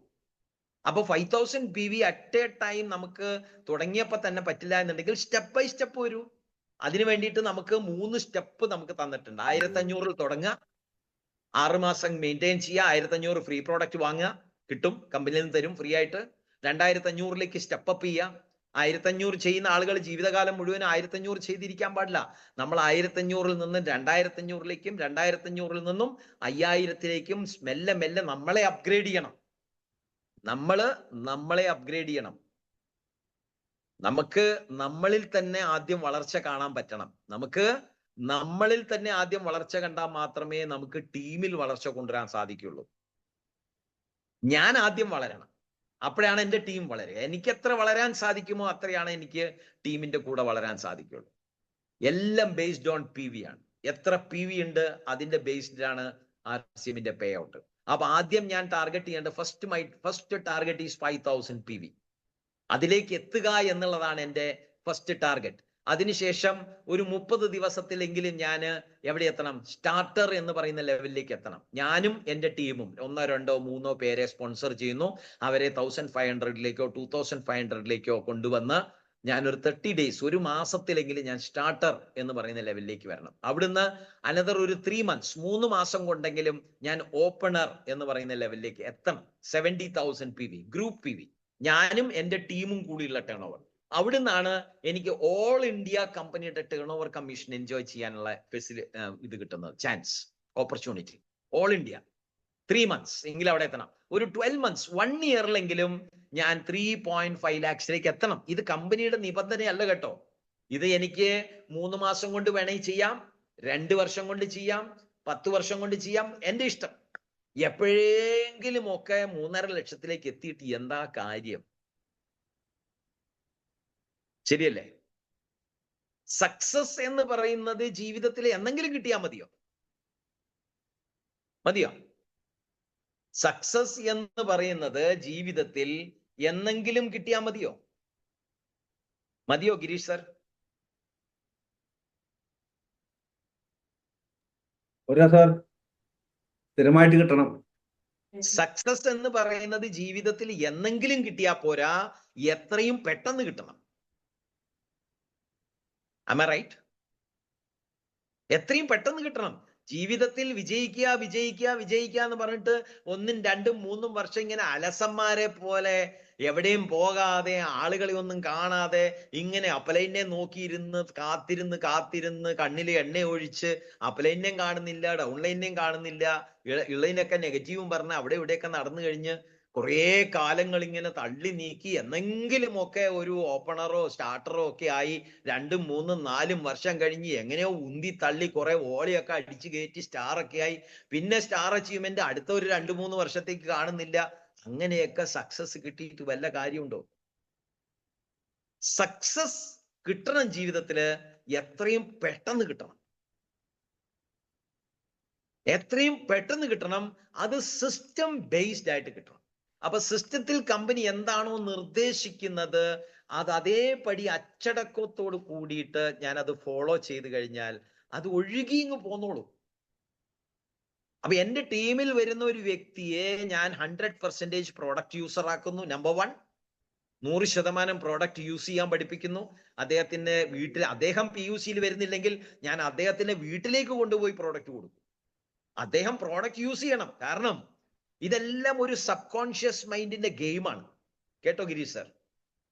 അപ്പൊ 5000 PV അറ്റ് എ ടൈം നമുക്ക് തുടങ്ങിയപ്പോ തന്നെ പറ്റില്ല എന്നുണ്ടെങ്കിൽ സ്റ്റെപ്പ് ബൈ സ്റ്റെപ്പ് വരൂ. അതിനു വേണ്ടിയിട്ട് നമുക്ക് 3 സ്റ്റെപ്പ് നമുക്ക് തന്നിട്ടുണ്ട്. 1500 തുടങ്ങുക, 6 മാസം മെയിൻറ്റെയിൻ ചെയ്യുക, 1500 ഫ്രീ പ്രോഡക്റ്റ് വാങ്ങുക, കിട്ടും, കമ്പനിയിൽ നിന്ന് തരും ഫ്രീ ആയിട്ട്. 2500 സ്റ്റെപ്പ് അപ്പ് ചെയ്യുക. 1500 ചെയ്യുന്ന ആളുകൾ ജീവിതകാലം മുഴുവൻ 1500 ചെയ്തിരിക്കാൻ പാടില്ല. നമ്മൾ 1500 നിന്ന് 2500 2500 നിന്നും 5000 മെല്ലെ മെല്ലെ നമ്മളെ അപ്ഗ്രേഡ് ചെയ്യണം. നമുക്ക് നമ്മളിൽ തന്നെ ആദ്യം വളർച്ച കാണാൻ പറ്റണം. നമ്മളിൽ തന്നെ ആദ്യം വളർച്ച കണ്ടാൽ മാത്രമേ നമുക്ക് ടീമിൽ വളർച്ച കൊണ്ടുവരാൻ സാധിക്കുള്ളൂ. ഞാൻ ആദ്യം വളരണം, അപ്പോഴാണ് എൻ്റെ ടീം വളരുക. എനിക്ക് എത്ര വളരാൻ സാധിക്കുമോ അത്രയാണ് എനിക്ക് ടീമിന്റെ കൂടെ വളരാൻ സാധിക്കുള്ളൂ. എല്ലാം ബേസ്ഡ് ഓൺ PV ആണ്. എത്ര PV ഉണ്ട് അതിന്റെ ബേസ്ഡിലാണ് RCMന്റെ പേ ഔട്ട്. അപ്പൊ ആദ്യം ഞാൻ ടാർഗറ്റ് ചെയ്യേണ്ട ഫസ്റ്റ് ടാർഗറ്റ് ഈസ് 5000 PV. അതിലേക്ക് എത്തുക എന്നുള്ളതാണ് എൻ്റെ ഫസ്റ്റ് ടാർഗറ്റ്. അതിനുശേഷം ഒരു 30 ദിവസത്തിലെങ്കിലും ഞാൻ എവിടെ എത്തണം? സ്റ്റാർട്ടർ എന്ന് പറയുന്ന ലെവലിലേക്ക് എത്തണം. ഞാനും എൻ്റെ ടീമും 1, 2, 3 പേരെ സ്പോൺസർ ചെയ്യുന്നു. അവരെ 1500-ലേക്കോ 2500-ലേക്കോ കൊണ്ടുവന്ന് ഞാനൊരു 30 ഡേയ്സ്, ഒരു മാസത്തിലെങ്കിലും ഞാൻ സ്റ്റാർട്ടർ എന്ന് പറയുന്ന ലെവലിലേക്ക് വരണം. അവിടുന്ന് അനദർ ഒരു 3 months, 3 മാസം കൊണ്ടെങ്കിലും ഞാൻ ഓപ്പണർ എന്ന് പറയുന്ന ലെവലിലേക്ക് എത്തണം. 70,000 PV, ഗ്രൂപ്പ് PV, ഞാനും എൻ്റെ ടീമും കൂടിയുള്ള ടേൺ ഓവർ. അവിടുന്നാണ് എനിക്ക് ഓൾ ഇന്ത്യ കമ്പനിയുടെ ടേൺ ഓവർ കമ്മീഷൻ എൻജോയ് ചെയ്യാനുള്ള ഇത് കിട്ടുന്നത്, chance, opportunity. All India 3 months എങ്കിലും അവിടെ എത്തണം. ഒരു 12 months, 1 yearലെങ്കിലും ഞാൻ 3.5 lakhs എത്തണം. ഇത് കമ്പനിയുടെ നിബന്ധനയല്ല കേട്ടോ. ഇത് എനിക്ക് 3 മാസം കൊണ്ട് വേണമെങ്കിൽ ചെയ്യാം, 2 വർഷം കൊണ്ട് ചെയ്യാം, 10 വർഷം കൊണ്ട് ചെയ്യാം, എൻ്റെ ഇഷ്ടം. എപ്പോഴെങ്കിലും ഒക്കെ 3.5 ലക്ഷത്തിലേക്ക് എത്തിയിട്ട് എന്താ കാര്യം? ശരിയല്ലേ? സക്സസ് എന്ന് പറയുന്നത് ജീവിതത്തിൽ എന്തെങ്കിലും കിട്ടിയാൽ മതിയോ? സക്സസ് എന്ന് പറയുന്നത് ജീവിതത്തിൽ എന്നെങ്കിലും കിട്ടിയാൽ മതിയോ ഗിരീഷ് സർ? സാർ, സ്ഥിരമായിട്ട് കിട്ടണം. സക്സസ് എന്ന് പറയുന്നത് ജീവിതത്തിൽ എന്നെങ്കിലും കിട്ടിയാൽ പോരാ, എത്രയും പെട്ടെന്ന് കിട്ടണം. Am I right? എത്രയും പെട്ടെന്ന് കിട്ടണം. ജീവിതത്തിൽ വിജയിക്കുക എന്ന് പറഞ്ഞിട്ട് 1, 2, 3 വർഷം ഇങ്ങനെ അലസന്മാരെ പോലെ എവിടെയും പോകാതെ, ആളുകളെ ഒന്നും കാണാതെ, ഇങ്ങനെ അപ്പലൈനെ നോക്കിയിരുന്ന് കാത്തിരുന്ന് കണ്ണിൽ എണ്ണ ഒഴിച്ച് അപ്പലൈനെയും കാണുന്നില്ല, ഡൗൺലൈനെയും കാണുന്നില്ല, ഇളയിനൊക്കെ നെഗറ്റീവും പറഞ്ഞ് അവിടെ ഇവിടെയൊക്കെ നടന്നു കഴിഞ്ഞ് കുറേ കാലങ്ങൾ ഇങ്ങനെ തള്ളി നീക്കി എന്നെങ്കിലുമൊക്കെ ഒരു ഓപ്പണറോ സ്റ്റാർട്ടറോ ഒക്കെ ആയി 2, 3, 4 വർഷം കഴിഞ്ഞ് എങ്ങനെയോ ഉന്തി തള്ളി കുറെ ഓളിയൊക്കെ അടിച്ചു കയറ്റി സ്റ്റാറൊക്കെ ആയി, പിന്നെ സ്റ്റാർ അച്ചീവ്മെന്റ് അടുത്ത ഒരു 2, 3 വർഷത്തേക്ക് കാണുന്നില്ല. അങ്ങനെയൊക്കെ സക്സസ് കിട്ടിയിട്ട് വല്ല കാര്യമുണ്ടോ? സക്സസ് കിട്ടണം ജീവിതത്തില്, എത്രയും പെട്ടെന്ന് കിട്ടണം. അത് സിസ്റ്റം ബേസ്ഡ് ആയിട്ട് കിട്ടണം. അപ്പൊ സിസ്റ്റത്തിൽ കമ്പനി എന്താണോ നിർദ്ദേശിക്കുന്നത് അത് അതേപടി അച്ചടക്കത്തോട് കൂടിയിട്ട് ഞാൻ അത് ഫോളോ ചെയ്ത് കഴിഞ്ഞാൽ അത് ഒഴുകി ഇങ്ങ് പോന്നോളൂ. അപ്പൊ എൻ്റെ ടീമിൽ വരുന്ന ഒരു വ്യക്തിയെ ഞാൻ 100% പ്രോഡക്റ്റ് യൂസർ ആക്കുന്നു. നമ്പർ 1, 100% പ്രോഡക്റ്റ് യൂസ് ചെയ്യാൻ പഠിപ്പിക്കുന്നു. അദ്ദേഹത്തിന്റെ വീട്ടിൽ, അദ്ദേഹം PUCയിൽ വരുന്നില്ലെങ്കിൽ ഞാൻ അദ്ദേഹത്തിന്റെ വീട്ടിലേക്ക് കൊണ്ടുപോയി പ്രോഡക്റ്റ് കൊടുക്കും. അദ്ദേഹം പ്രോഡക്റ്റ് യൂസ് ചെയ്യണം. കാരണം ഇതെല്ലാം ഒരു സബ് കോൺഷ്യസ് മൈൻഡിന്റെ ഗെയിമാണ്. കേട്ടോ ഗിരീഷ് സർ?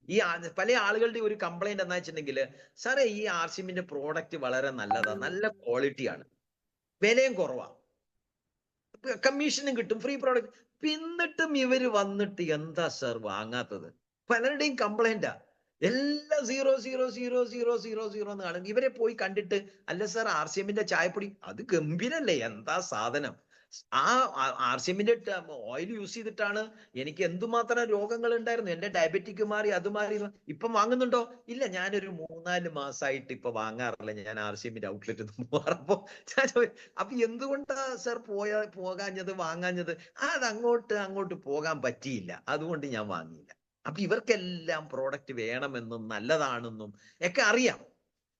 ഈ പല ആളുകളുടെ ഒരു കംപ്ലൈന്റ് എന്താ വെച്ചിട്ടുണ്ടെങ്കിൽ, സാറേ ഈ RCMന്റെ പ്രോഡക്റ്റ് വളരെ നല്ലതാണ്, നല്ല ക്വാളിറ്റിയാണ്, വിലയും കുറവാണ്, കമ്മീഷനും കിട്ടും, ഫ്രീ പ്രോഡക്റ്റ്, എന്നിട്ടും ഇവര് വന്നിട്ട് എന്താ സർ വാങ്ങാത്തത്? പലരുടെയും കംപ്ലൈന്റാ. എല്ലാം 0 എന്ന് കാണും. ഇവരെ പോയി കണ്ടിട്ട്, അല്ല സാർ RCMന്റെ ചായപ്പൊടി അത് ഗംഭീരല്ലേ, എന്താ സാധനം, ആ RCMന്റെ ഓയിൽ യൂസ് ചെയ്തിട്ടാണ് എനിക്ക് എന്തുമാത്രം രോഗങ്ങൾ ഉണ്ടായിരുന്നു. എന്റെ ഡയബറ്റിക് മാറി, അത് മാറി. ഇപ്പം വാങ്ങുന്നുണ്ടോ? ഇല്ല, ഞാനൊരു 3-4 മാസമായിട്ട് ഇപ്പൊ വാങ്ങാറില്ല. ഞാൻ RCMന്റെ ഔട്ട്ലെറ്റ് പോകാറപ്പോ അപ്പൊ എന്തുകൊണ്ടാ സർ പോകാഞ്ഞത്, വാങ്ങാഞ്ഞത്? അത് അങ്ങോട്ട് പോകാൻ പറ്റിയില്ല, അതുകൊണ്ട് ഞാൻ വാങ്ങിയില്ല. അപ്പൊ ഇവർക്കെല്ലാം പ്രോഡക്റ്റ് വേണമെന്നും നല്ലതാണെന്നും ഒക്കെ അറിയാം.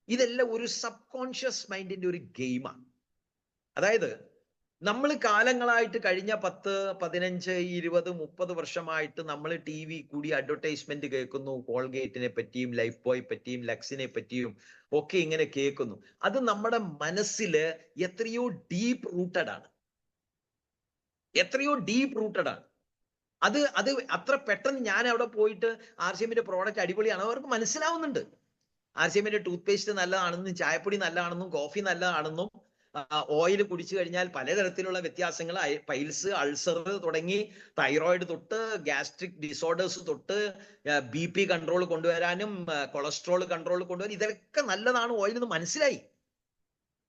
ഇതെല്ലാം ഒരു സബ് കോൺഷ്യസ് മൈൻഡിന്റെ ഒരു ഗെയിമാണ്. അതായത് നമ്മൾ കാലങ്ങളായിട്ട് കഴിഞ്ഞ 10, 15, 20, 30 വർഷമായിട്ട് നമ്മൾ TV കൂടി അഡ്വർടൈസ്മെന്റ് കേൾക്കുന്നു. കോൾഗേറ്റിനെ പറ്റിയും ലൈഫ് ബോയ് പറ്റിയും ലക്സിനെ പറ്റിയും ഒക്കെ ഇങ്ങനെ കേൾക്കുന്നു. അത് നമ്മുടെ മനസ്സിൽ എത്രയോ ഡീപ്പ് റൂട്ടഡ് ആണ്, എത്രയോ ഡീപ്പ് റൂട്ടഡ് ആണ്. അത് അത്ര പെട്ടെന്ന് ഞാൻ അവിടെ പോയിട്ട് RCMന്റെ പ്രോഡക്റ്റ് അടിപൊളിയാണ് അവർക്ക് മനസ്സിലാവുന്നുണ്ട്. RCMന്റെ ടൂത്ത് പേസ്റ്റ് നല്ലതാണെന്നും ചായപ്പൊടി നല്ലതാണെന്നും കോഫി നല്ലതാണെന്നും ഓയിൽ കുടിച്ചു കഴിഞ്ഞാൽ പലതരത്തിലുള്ള വ്യത്യാസങ്ങൾ, പൈൽസ്, അൾസർ തുടങ്ങി തൈറോയിഡ് തൊട്ട് ഗ്യാസ്ട്രിക് ഡിസോർഡേഴ്സ് തൊട്ട് BP കൺട്രോൾ കൊണ്ടുവരാനും കൊളസ്ട്രോൾ കൺട്രോൾ കൊണ്ടുവരാനും ഇതൊക്കെ നല്ലതാണ് ഓയിൽ എന്ന് മനസ്സിലായി.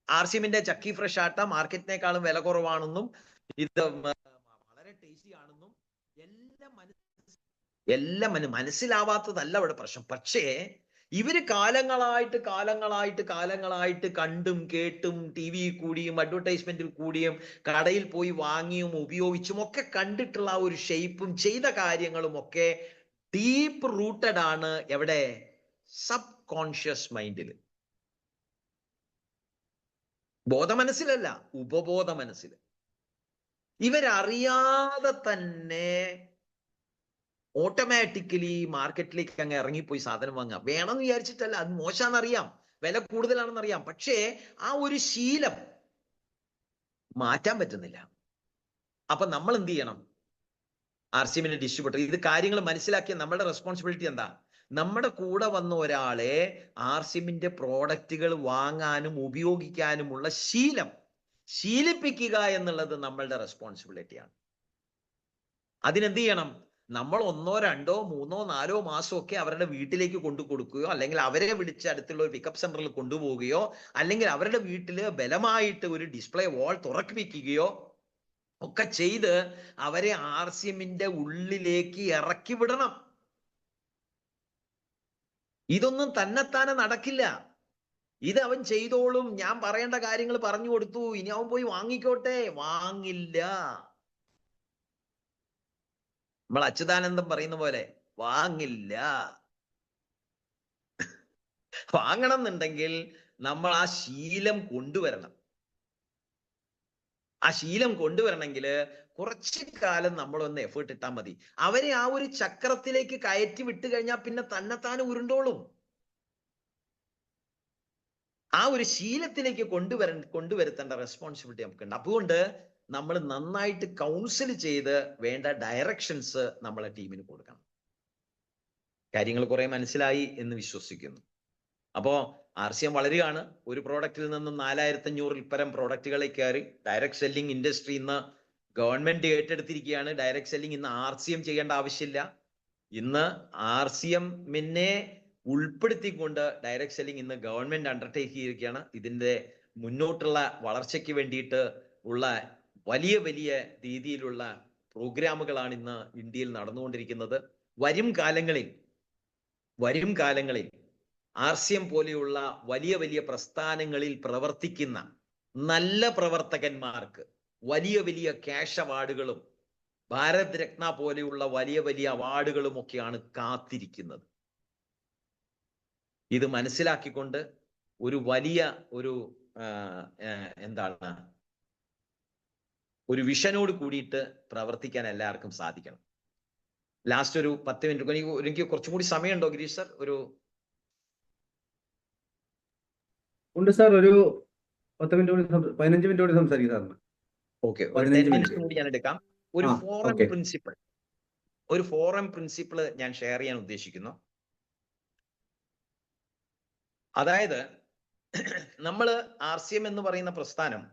RCMന്റെ ചക്കി ഫ്രഷ് ആട്ട മാർക്കറ്റിനേക്കാളും വില കുറവാണെന്നും ഇത് വളരെ ടേസ്റ്റി ആണെന്നും എല്ലാം മനസ്സിലാവാത്തതല്ല അവിടെ പ്രശ്നം. പക്ഷേ ഇവര് കാലങ്ങളായിട്ട് കണ്ടും കേട്ടും TV കൂടിയും അഡ്വർടൈസ്മെന്റിൽ കൂടിയും കടയിൽ പോയി വാങ്ങിയും ഉപയോഗിച്ചും ഒക്കെ കണ്ടിട്ടുള്ള ആ ഒരു ഷേപ്പും ചെയ്ത കാര്യങ്ങളും ഒക്കെ ഡീപ്പ് റൂട്ടഡ് ആണ്. എവിടെ? സബ് കോൺഷ്യസ് മൈൻഡിൽ, ബോധമനസ്സിലല്ല, ഉപബോധ മനസ്സിൽ. ഇവരറിയാതെ തന്നെ ഓട്ടോമാറ്റിക്കലി മാർക്കറ്റിലേക്ക് അങ്ങ് ഇറങ്ങിപ്പോയി സാധനം വാങ്ങാം. വേണമെന്ന് വിചാരിച്ചിട്ടല്ല, അത് മോശമാണെന്നറിയാം, വില കൂടുതലാണെന്നറിയാം. പക്ഷേ ആ ഒരു ശീലം മാറ്റാൻ പറ്റുന്നില്ല. അപ്പൊ നമ്മൾ എന്ത് ചെയ്യണം? RCMന്റെ ഡിസ്ട്രിബ്യൂട്ടർ ഇത് കാര്യങ്ങൾ മനസ്സിലാക്കിയ നമ്മളുടെ റെസ്പോൺസിബിലിറ്റി എന്താ? നമ്മുടെ കൂടെ വന്ന ഒരാളെ RCMന്റെ പ്രോഡക്റ്റുകൾ വാങ്ങാനും ഉപയോഗിക്കാനുമുള്ള ശീലിപ്പിക്കുക എന്നുള്ളത് നമ്മളുടെ റെസ്പോൺസിബിലിറ്റിയാണ്. അതിനെന്ത് ചെയ്യണം? നമ്മൾ 1, 2, 3, 4 മാസമൊക്കെ അവരുടെ വീട്ടിലേക്ക് കൊണ്ടു കൊടുക്കുകയോ അല്ലെങ്കിൽ അവരെ വിളിച്ച് അടുത്തുള്ള ഒരു പിക്കപ്പ് സെന്ററിൽ കൊണ്ടുപോവുകയോ അല്ലെങ്കിൽ അവരുടെ വീട്ടിൽ ബലമായിട്ട് ഒരു ഡിസ്പ്ലേ വാൾ തുറക്കിപ്പിക്കുകയോ ഒക്കെ ചെയ്ത് അവരെ RCMന്റെ ഉള്ളിലേക്ക് ഇറക്കി വിടണം. ഇതൊന്നും തന്നെത്താനെ നടക്കില്ല. ഇത് അവൻ ചെയ്തോളും, ഞാൻ പറയേണ്ട കാര്യങ്ങൾ പറഞ്ഞു കൊടുത്തു, ഇനി അവൻ പോയി വാങ്ങിക്കോട്ടെ. വാങ്ങില്ല. നമ്മൾ അച്യുതാനന്ദം പറയുന്ന പോലെ വാങ്ങില്ല. വാങ്ങണം എന്നുണ്ടെങ്കിൽ നമ്മൾ ആ ശീലം കൊണ്ടുവരണം. ആ ശീലം കൊണ്ടുവരണമെങ്കിൽ കുറച്ചു കാലം നമ്മളൊന്ന് എഫേർട്ട് ഇട്ടാൽ മതി. അവരെ ആ ഒരു ചക്രത്തിലേക്ക് കയറ്റി വിട്ടു കഴിഞ്ഞാൽ പിന്നെ തന്നെത്താനെ ഉരുണ്ടോളും. ആ ഒരു ശീലത്തിലേക്ക് കൊണ്ടുവരുത്തേണ്ട റെസ്പോൺസിബിലിറ്റി നമുക്കുണ്ട്. അതുകൊണ്ട് നമ്മൾ നന്നായിട്ട് കൗൺസിൽ ചെയ്ത് വേണ്ട ഡയറക്ഷൻസ് നമ്മളെ ടീമിന് കൊടുക്കണം. കാര്യങ്ങൾ കുറെ മനസ്സിലായി എന്ന് വിശ്വസിക്കുന്നു. അപ്പോ RCM വളരുകയാണ്. ഒരു പ്രോഡക്റ്റിൽ നിന്നും 4500-ൽ പരം പ്രോഡക്റ്റുകളെ കയറി. ഡയറക്ട് സെല്ലിംഗ് ഇൻഡസ്ട്രി ഇന്ന് ഗവൺമെന്റ് ഏറ്റെടുത്തിരിക്കുകയാണ്. ഡയറക്ട് സെല്ലിംഗ് ഇന്ന് RCM ചെയ്യേണ്ട ആവശ്യമില്ല. ഇന്ന് RCMനെ ഉൾപ്പെടുത്തിക്കൊണ്ട് ഡയറക്ട് സെല്ലിംഗ് ഇന്ന് ഗവൺമെന്റ് അണ്ടർടേക്ക് ചെയ്തിരിക്കുകയാണ്. ഇതിന്റെ മുന്നോട്ടുള്ള വളർച്ചയ്ക്ക് വേണ്ടിയിട്ട് ഉള്ള വലിയ വലിയ രീതിയിലുള്ള പ്രോഗ്രാമുകളാണ് ഇന്ന് ഇന്ത്യയിൽ നടന്നുകൊണ്ടിരിക്കുന്നത്. വരും കാലങ്ങളിൽ RCM പോലെയുള്ള വലിയ വലിയ പ്രസ്ഥാനങ്ങളിൽ പ്രവർത്തിക്കുന്ന നല്ല പ്രവർത്തകന്മാർക്ക് വലിയ വലിയ ക്യാഷ് അവാർഡുകളും ഭാരത് രത്ന പോലെയുള്ള വലിയ വലിയ അവാർഡുകളും ഒക്കെയാണ് കാത്തിരിക്കുന്നത്. ഇത് മനസ്സിലാക്കിക്കൊണ്ട് ഒരു വലിയ ഒരു വിഷനോട് കൂടിയിട്ട് പ്രവർത്തിക്കാൻ എല്ലാവർക്കും സാധിക്കണം. ലാസ്റ്റ് ഒരു 10 മിനിറ്റ് എനിക്ക് കുറച്ചും കൂടി സമയമുണ്ടോ ഗിരീഷ് സർ? ഉണ്ട് സാർ, ഒരു 10 മിനിറ്റ് കൂടി 15 മിനിറ്റ് കൂടി സംസാരിക്കും സാറിന്. ഓക്കെ, ഒരു 10 മിനിറ്റ് കൂടി ഞാൻ എടുക്കാം. ഒരു ഫോറം പ്രിൻസിപ്പിൾ ഞാൻ ഷെയർ ചെയ്യാൻ ഉദ്ദേശിക്കുന്നു. അതായത് നമ്മൾ RCM എന്ന് പറയുന്ന പ്രസ്ഥാനം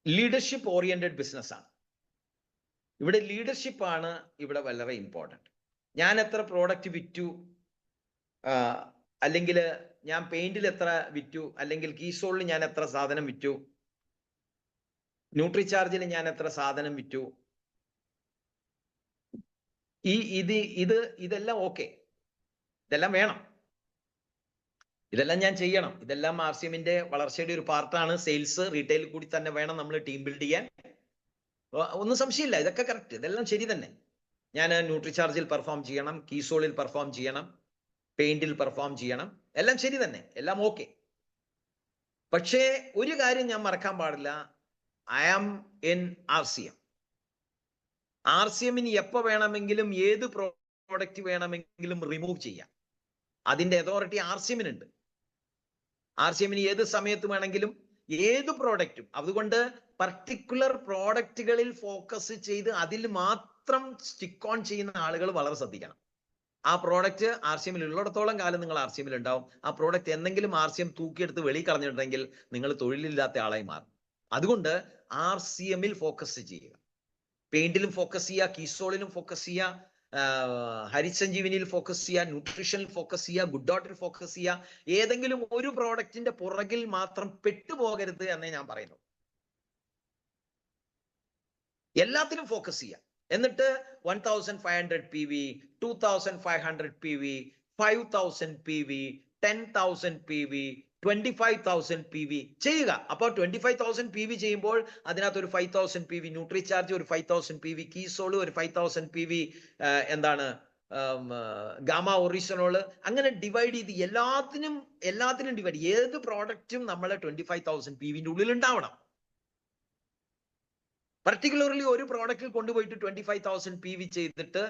ലീഡർഷിപ്പ് ഓറിയന്റഡ് ബിസിനസ് ആണ്. ഇവിടെ ലീഡർഷിപ്പ് ആണ് ഇവിടെ വളരെ ഇമ്പോർട്ടൻറ്റ്. ഞാൻ എത്ര പ്രോഡക്റ്റ് വിറ്റു, അല്ലെങ്കിൽ ഞാൻ പെയിന്റിൽ എത്ര വിറ്റു, അല്ലെങ്കിൽ കീസോളിൽ ഞാൻ എത്ര സാധനം വിറ്റു, ന്യൂട്രിചാർജിൽ ഞാൻ എത്ര സാധനം വിറ്റു, ഇതെല്ലാം ഓക്കെ, ഇതെല്ലാം വേണം, ഇതെല്ലാം ഞാൻ ചെയ്യണം. ഇതെല്ലാം RCMന്റെ വളർച്ചയുടെ ഒരു പാർട്ടാണ്. സെയിൽസ് റീറ്റെയിൽ കൂടി തന്നെ വേണം നമ്മൾ ടീം ബിൽഡ് ചെയ്യാൻ. ഒന്നും സംശയമില്ല, ഇതൊക്കെ കറക്റ്റ്, ഇതെല്ലാം ശരി തന്നെ. ഞാൻ ന്യൂട്രിചാർജിൽ പെർഫോം ചെയ്യണം, കീസോളിൽ പെർഫോം ചെയ്യണം, പെയിന്റിൽ പെർഫോം ചെയ്യണം, എല്ലാം ശരി തന്നെ, എല്ലാം ഓക്കെ. പക്ഷേ ഒരു കാര്യം ഞാൻ മറക്കാൻ പാടില്ല, ഐ ആം ഇൻ RCM. RCMന് എപ്പോ വേണമെങ്കിലും ഏത് പ്രോഡക്റ്റ് വേണമെങ്കിലും റിമൂവ് ചെയ്യാം. അതിന്റെ അതോറിറ്റി RCMനുണ്ട്. RCMന് ഏത് സമയത്ത് വേണമെങ്കിലും ഏത് പ്രോഡക്റ്റും. അതുകൊണ്ട് പർട്ടിക്കുലർ പ്രോഡക്റ്റുകളിൽ ഫോക്കസ് ചെയ്ത് അതിൽ മാത്രം സ്റ്റിക്ക് ഓൺ ചെയ്യുന്ന ആളുകൾ വളരെ ശ്രദ്ധിക്കണം. ആ പ്രോഡക്റ്റ് RCMൽ ഉള്ളിടത്തോളം കാലം നിങ്ങൾ RCMൽ ഉണ്ടാവും. ആ പ്രോഡക്റ്റ് എന്തെങ്കിലും RCM തൂക്കിയെടുത്ത് വെളി കളഞ്ഞിട്ടുണ്ടെങ്കിൽ നിങ്ങൾ തൊഴിലില്ലാത്ത ആളായി മാറും. അതുകൊണ്ട് RCMൽ ഫോക്കസ് ചെയ്യുക. പെയിന്റിലും ഫോക്കസ് ചെയ്യുക, കീസോളിലും ഫോക്കസ് ചെയ്യുക, ഹരിസഞ്ജീവനിയിൽ ഫോക്കസ് ചെയ്യുക, ന്യൂട്രീഷനിൽ ഫോക്കസ് ചെയ്യുക, ഗുഡ് ഡോട്ടിൽ ഫോക്കസ് ചെയ്യുക. ഏതെങ്കിലും ഒരു പ്രോഡക്റ്റിന്റെ പുറകിൽ മാത്രം പെട്ടുപോകരുത് എന്നേ ഞാൻ പറയുന്നു. എല്ലാത്തിലും ഫോക്കസ് ചെയ്യുക. എന്നിട്ട് 1500 PV, 2500 PV, 5000 PV, 10,000 PV, 25,000 PV ചെയ്യുക. അപ്പോൾ 25,000 PV ചെയ്യുമ്പോൾ അതിനകത്ത് ഒരു 5,000 PV ന്യൂട്രിചാർജ്, ഒരു 5,000 PV കീസോള്, ഒരു 5,000 PV ഗാമ ഒറിജിനോള്, അങ്ങനെ ഡിവൈഡ് ചെയ്ത് എല്ലാത്തിനും ഡിവൈഡ്. ഏത് പ്രോഡക്റ്റും നമ്മളെ 25,000 PVന്റെ ഉള്ളിൽ ഉണ്ടാവണം. പർട്ടിക്കുലർലി ഒരു പ്രോഡക്റ്റിൽ കൊണ്ടുപോയിട്ട് 25,000 PV ചെയ്തിട്ട്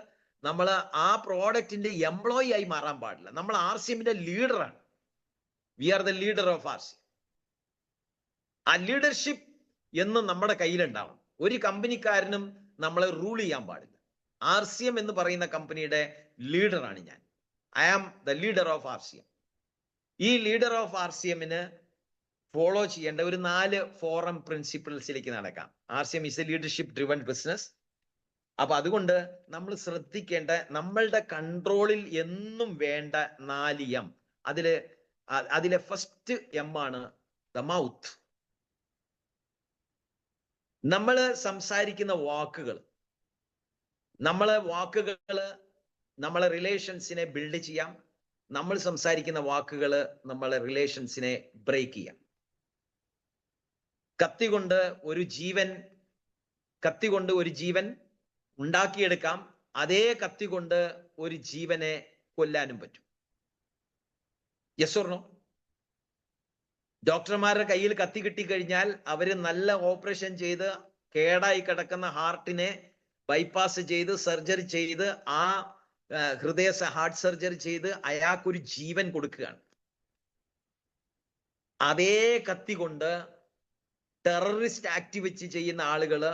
നമ്മൾ ആ പ്രോഡക്റ്റിന്റെ എംപ്ലോയി ആയി മാറാൻ പാടില്ല. നമ്മൾ RCMന്റെ ലീഡറാണ്. We are the leader of RCM. ആ ലീഡർഷിപ്പ് എന്ന് നമ്മുടെ കയ്യിലുണ്ടാവണം. ഒരു കമ്പനിക്കാരനും നമ്മളെ റൂൾ ചെയ്യാൻ പാടില്ല. RCM എന്ന് പറയുന്ന കമ്പനിയുടെ ലീഡറാണ് ഞാൻ. I am the leader of RCM. ഈ ലീഡർ ഓഫ് RCMന് ഫോളോ ചെയ്യേണ്ട ഒരു 4 ഫോറം പ്രിൻസിപ്പിൾസിലേക്ക് നടക്കാം. RCM is a leadership driven business. അപ്പൊ അതുകൊണ്ട് നമ്മൾ ശ്രദ്ധിക്കേണ്ട, നമ്മളുടെ കൺട്രോളിൽ എന്നും വേണ്ട 4 M. അതിലെ ഫസ്റ്റ് M ആണ് ദ മൗത്ത്. നമ്മൾ സംസാരിക്കുന്ന വാക്കുകൾ, നമ്മളെ റിലേഷൻസിനെ ബിൽഡ് ചെയ്യാം. നമ്മൾ സംസാരിക്കുന്ന വാക്കുകൾ നമ്മളെ റിലേഷൻസിനെ ബ്രേക്ക് ചെയ്യാം. കത്തി കൊണ്ട് ഒരു ജീവൻ ഉണ്ടാക്കിയെടുക്കാം. അതേ കത്തി കൊണ്ട് ഒരു ജീവനെ കൊല്ലാനും പറ്റും. Yes or no? ഡോക്ടർമാരുടെ കയ്യിൽ കത്തി കിട്ടിക്കഴിഞ്ഞാൽ അവര് നല്ല ഓപ്പറേഷൻ ചെയ്ത് കേടായി കിടക്കുന്ന ഹാർട്ടിനെ ബൈപ്പാസ് ചെയ്ത് സർജറി ചെയ്ത് ആ ഹാർട്ട് സർജറി ചെയ്ത് അയാൾക്കൊരു ജീവൻ കൊടുക്കുകയാണ്. അതേ കത്തി കൊണ്ട് ടെററിസ്റ്റ് ആക്ടിവിറ്റി ചെയ്യുന്ന ആളുകള്